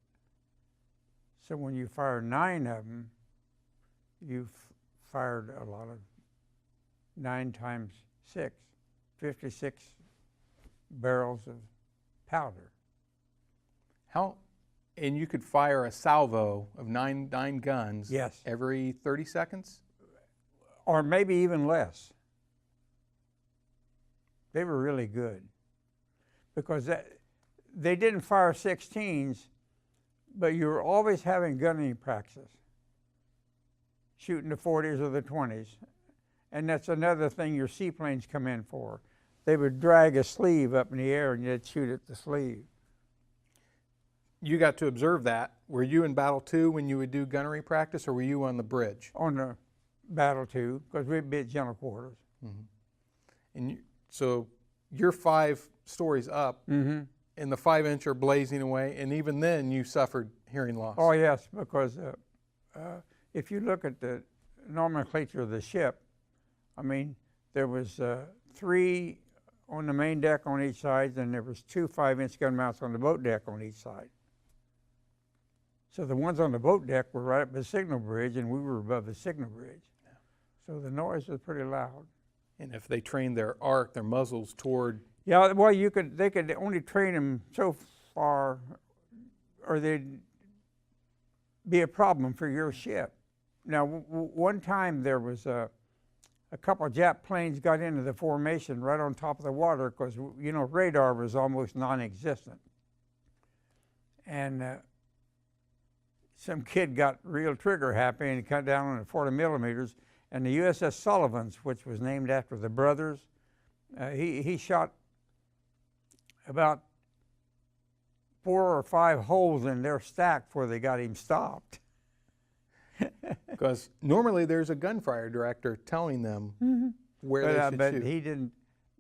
[SPEAKER 2] So when you fire 9 of them, you've fired a lot of 9 times 6, 56 barrels of powder.
[SPEAKER 1] And you could fire a salvo of nine guns.
[SPEAKER 2] Yes.
[SPEAKER 1] Every 30 seconds?
[SPEAKER 2] Or maybe even less. They were really good because they didn't fire 16s, but you were always having gunning practice, shooting the 40s or the 20s. And that's another thing your seaplanes come in for. They would drag a sleeve up in the air and you'd shoot at the sleeve.
[SPEAKER 1] You got to observe that. Were you in Battle 2 when you would do gunnery practice, or were you on the bridge?
[SPEAKER 2] On the Battle 2, because we'd be at general quarters.
[SPEAKER 1] And so you're 5 stories up, and the 5-inch are blazing away, and even then you suffered hearing loss.
[SPEAKER 2] Oh yes, because if you look at the nomenclature of the ship, I mean, there was 3 on the main deck on each side, and there was 2 5-inch gun mounts on the boat deck on each side. So the ones on the boat deck were right up the signal bridge, and we were above the signal bridge. Yeah. So the noise was pretty loud.
[SPEAKER 1] And if they trained their muzzles toward...
[SPEAKER 2] Yeah, well, they could only train them so far, or they'd be a problem for your ship. Now, one time there was a couple of Jap planes got into the formation right on top of the water because, you know, radar was almost non-existent. And some kid got real trigger happy and cut down on the 40 millimeters, and the USS Sullivans, which was named after the brothers, he shot about 4 or 5 holes in their stack before they got him stopped.
[SPEAKER 1] Because normally there's a gunfire director telling them where they should
[SPEAKER 2] but
[SPEAKER 1] shoot.
[SPEAKER 2] He didn't.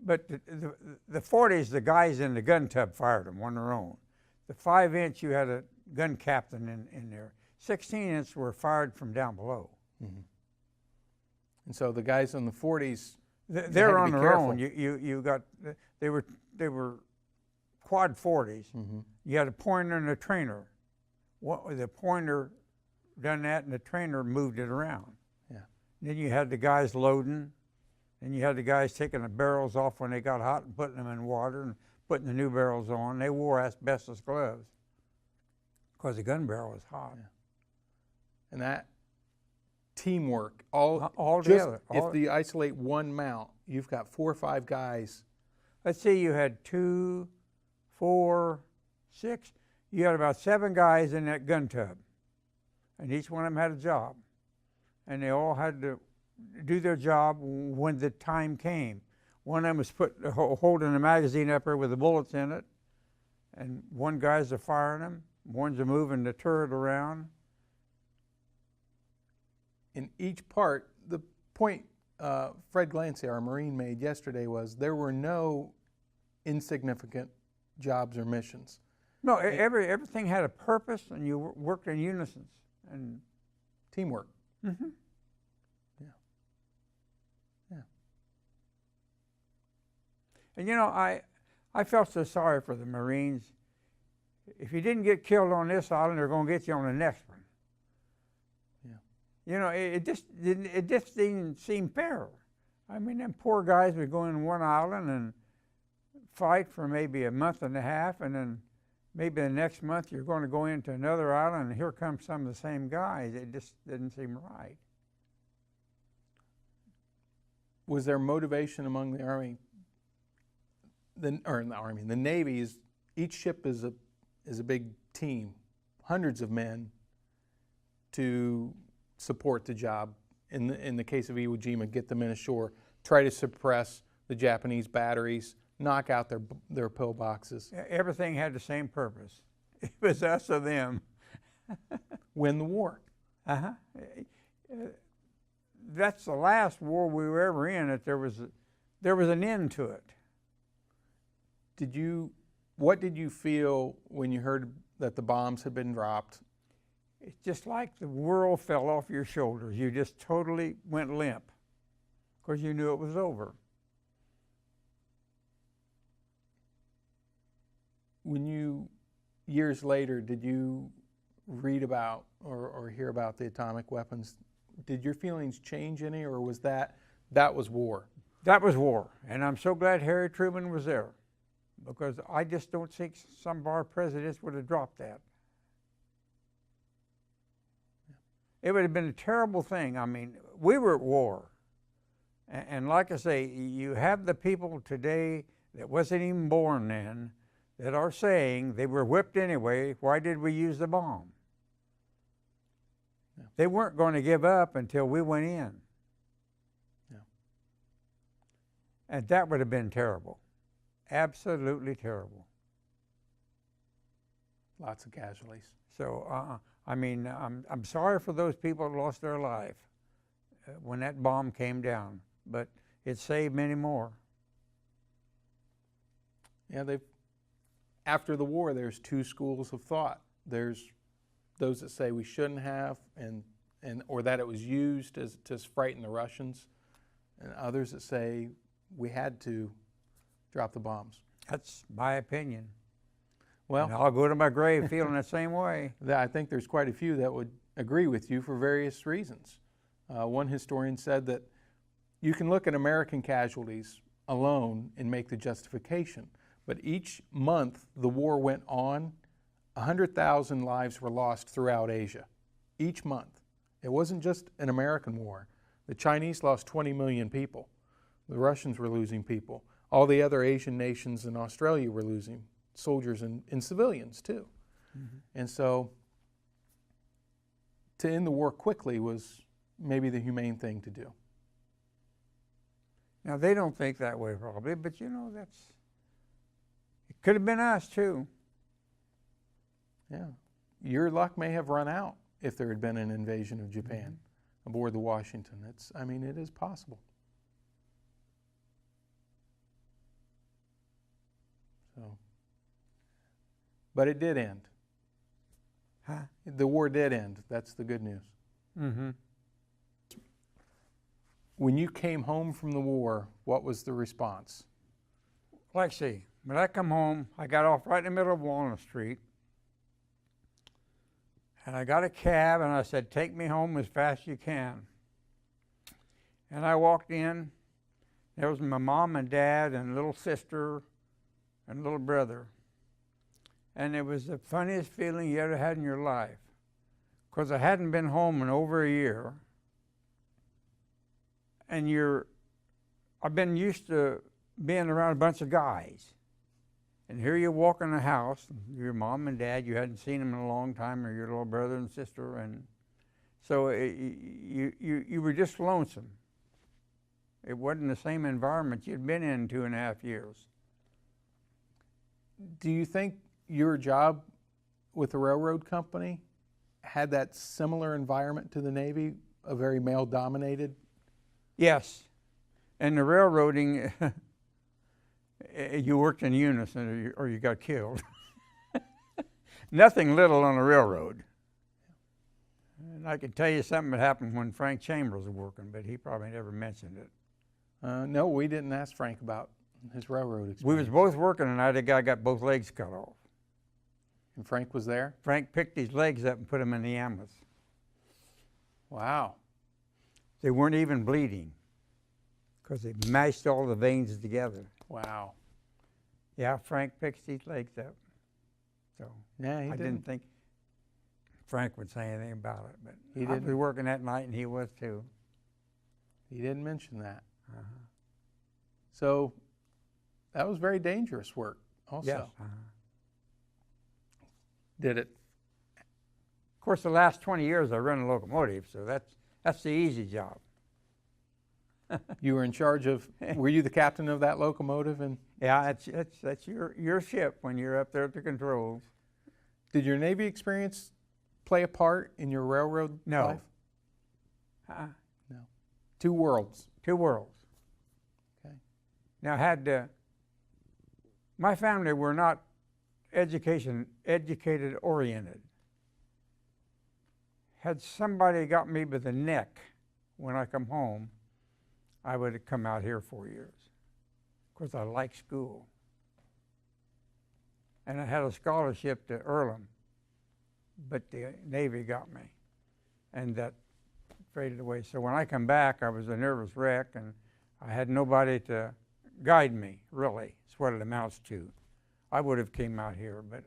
[SPEAKER 2] But the 40s, the guys in the gun tub fired them on their own. The 5-inch, you had a gun captain in there. 16-inch were fired from down below.
[SPEAKER 1] And so the guys in the 40s,
[SPEAKER 2] they're on their own. You got they were quad 40s. You had a pointer and a trainer. The pointer done that, and the trainer moved it around.
[SPEAKER 1] Yeah.
[SPEAKER 2] Then you had the guys loading, and you had the guys taking the barrels off when they got hot and putting them in water and putting the new barrels on. They wore asbestos gloves because the gun barrel was hot.
[SPEAKER 1] Yeah. And that teamwork, all
[SPEAKER 2] together.
[SPEAKER 1] If you isolate one mount, you've got 4 or 5 guys.
[SPEAKER 2] Let's see, you had 2, 4, 6. You had about 7 guys in that gun tub. and each one of them had a job. And they all had to do their job when the time came. One of them was holding a magazine up there with the bullets in it, and one guy's firing them, one's moving the turret around.
[SPEAKER 1] In each part, the point Fred Glancy, our Marine, made yesterday was there were no insignificant jobs or missions.
[SPEAKER 2] No, everything had a purpose, and you worked in unison and
[SPEAKER 1] teamwork.
[SPEAKER 2] Mm-hmm.
[SPEAKER 1] Yeah. Yeah.
[SPEAKER 2] And you know, I felt so sorry for the Marines. If you didn't get killed on this island, they're going to get you on the next one.
[SPEAKER 1] Yeah.
[SPEAKER 2] You know, it just didn't seem fair. I mean, them poor guys would go in one island and fight for maybe a month and a half, and then maybe the next month you're going to go into another island, and here come some of the same guys. It just didn't seem right.
[SPEAKER 1] Was there motivation among the Army? The Navy is, each ship is a big team, hundreds of men to support the job. In the case of Iwo Jima, get the men ashore, try to suppress the Japanese batteries, knock out their pillboxes.
[SPEAKER 2] Everything had the same purpose. It was us or them.
[SPEAKER 1] Win the war.
[SPEAKER 2] Uh-huh. That's the last war we were ever in that there was an end to it.
[SPEAKER 1] What did you feel when you heard that the bombs had been dropped?
[SPEAKER 2] It's just like the world fell off your shoulders. You just totally went limp because you knew it was over.
[SPEAKER 1] When you, years later, did you read about or hear about the atomic weapons? Did your feelings change any, or was that was war?
[SPEAKER 2] That was war, and I'm so glad Harry Truman was there, because I just don't think some of our presidents would have dropped that. It would have been a terrible thing. I mean, we were at war, and like I say, you have the people today that wasn't even born then that are saying they were whipped anyway. Why did we use the bomb?
[SPEAKER 1] Yeah.
[SPEAKER 2] They weren't going to give up until we went in.
[SPEAKER 1] Yeah.
[SPEAKER 2] And that would have been terrible. Absolutely terrible.
[SPEAKER 1] Lots of casualties.
[SPEAKER 2] So, I mean, I'm sorry for those people that lost their life when that bomb came down, but it saved many more.
[SPEAKER 1] Yeah, after the war, there's two schools of thought. There's those that say we shouldn't have, or that it was used to frighten the Russians, and others that say we had to drop the bombs.
[SPEAKER 2] That's my opinion.
[SPEAKER 1] Well,
[SPEAKER 2] and I'll go to my grave feeling the same way.
[SPEAKER 1] I think there's quite a few that would agree with you for various reasons. One historian said that you can look at American casualties alone and make the justification, but each month the war went on, 100,000 lives were lost throughout Asia, each month. It wasn't just an American war. The Chinese lost 20 million people. The Russians were losing people. All the other Asian nations in Australia were losing soldiers and civilians too. Mm-hmm. And so to end the war quickly was maybe the humane thing to do.
[SPEAKER 2] Now they don't think that way probably, but you know, it could have been us too.
[SPEAKER 1] Yeah. Your luck may have run out if there had been an invasion of Japan aboard the Washington. It is possible. So, but it did end.
[SPEAKER 2] Huh?
[SPEAKER 1] The war did end. That's the good news.
[SPEAKER 2] Mm-hmm.
[SPEAKER 1] When you came home from the war, what was the response?
[SPEAKER 2] Let's see. When I come home, I got off right in the middle of Walnut Street, and I got a cab, and I said, "Take me home as fast as you can." And I walked in. There was my mom and dad and little sister and little brother. And it was the funniest feeling you ever had in your life, because I hadn't been home in over a year. And I've been used to being around a bunch of guys. And here you walk in the house, your mom and dad, you hadn't seen them in a long time, or your little brother and sister, and So you were just lonesome. It wasn't the same environment you'd been in 2.5 years.
[SPEAKER 1] Do you think your job with the railroad company had that similar environment to the Navy, a very male-dominated?
[SPEAKER 2] Yes. And the railroading, you worked in unison or you got killed. Nothing little on the railroad. And I can tell you something that happened when Frank Chambers was working, but he probably never mentioned it.
[SPEAKER 1] No, we didn't ask Frank about his railroad experience.
[SPEAKER 2] We was both working, and the guy got both legs cut off.
[SPEAKER 1] And Frank was there?
[SPEAKER 2] Frank picked his legs up and put them in the ambulance.
[SPEAKER 1] Wow.
[SPEAKER 2] They weren't even bleeding because they mashed all the veins together.
[SPEAKER 1] Wow.
[SPEAKER 2] Yeah, Frank picked his legs up. So
[SPEAKER 1] Yeah,
[SPEAKER 2] I didn't think Frank would say anything about it, but
[SPEAKER 1] He
[SPEAKER 2] I
[SPEAKER 1] didn't?
[SPEAKER 2] was working that night, and he was too.
[SPEAKER 1] He didn't mention that.
[SPEAKER 2] Uh-huh.
[SPEAKER 1] So that was very dangerous work also.
[SPEAKER 2] Yes. Uh-huh.
[SPEAKER 1] Did it?
[SPEAKER 2] Of course, the last 20 years I run a locomotive, so that's the easy job.
[SPEAKER 1] You were in charge of, were you the captain of that locomotive? And
[SPEAKER 2] Yeah, that's your ship when you're up there at the controls.
[SPEAKER 1] did your Navy experience play a part in your railroad
[SPEAKER 2] No.
[SPEAKER 1] life?
[SPEAKER 2] Uh-uh.
[SPEAKER 1] No. Two worlds.
[SPEAKER 2] Two worlds.
[SPEAKER 1] Okay.
[SPEAKER 2] Now, my family were not educated oriented. Had somebody got me by the neck when I come home, I would have come out here 4 years. Of course, I liked school. And I had a scholarship to Earlham, but the Navy got me, and that faded away. So when I come back, I was a nervous wreck, and I had nobody to guide me, really. That's what it amounts to. I would have came out here, but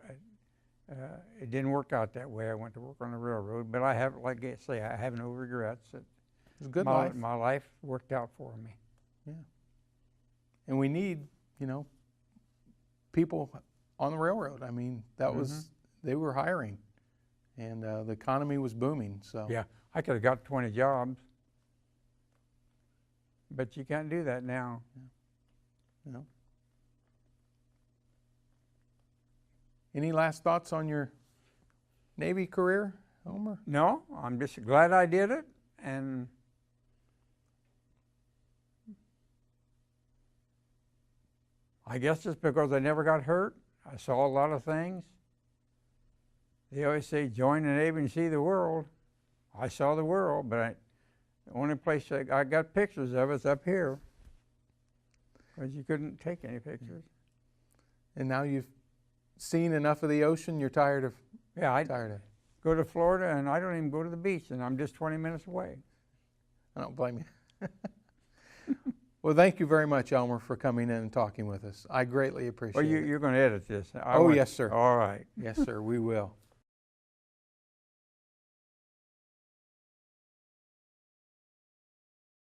[SPEAKER 2] it didn't work out that way. I went to work on the railroad, but I have, like I say, I have no regrets.
[SPEAKER 1] It's a good life.
[SPEAKER 2] My life worked out for me.
[SPEAKER 1] Yeah. And we need, people on the railroad. I mean, that was, they were hiring, and the economy was booming. So
[SPEAKER 2] Yeah, I could have got 20 jobs, but you can't do that now.
[SPEAKER 1] No. Any last thoughts on your Navy career, Elmer?
[SPEAKER 2] No, I'm just glad I did it, and I guess it's because I never got hurt. I saw a lot of things. They always say, join the Navy and see the world. I saw the world, but the only place I got pictures of is up here, because you couldn't take any pictures.
[SPEAKER 1] And now you've seen enough of the ocean, you're tired of it.
[SPEAKER 2] Go to Florida, and I don't even go to the beach, and I'm just 20 minutes away.
[SPEAKER 1] I don't blame you. Well, thank you very much, Elmer, for coming in and talking with us. I greatly appreciate
[SPEAKER 2] Well,
[SPEAKER 1] it.
[SPEAKER 2] You're going to edit this.
[SPEAKER 1] Yes, sir.
[SPEAKER 2] All right.
[SPEAKER 1] Yes, sir, we will.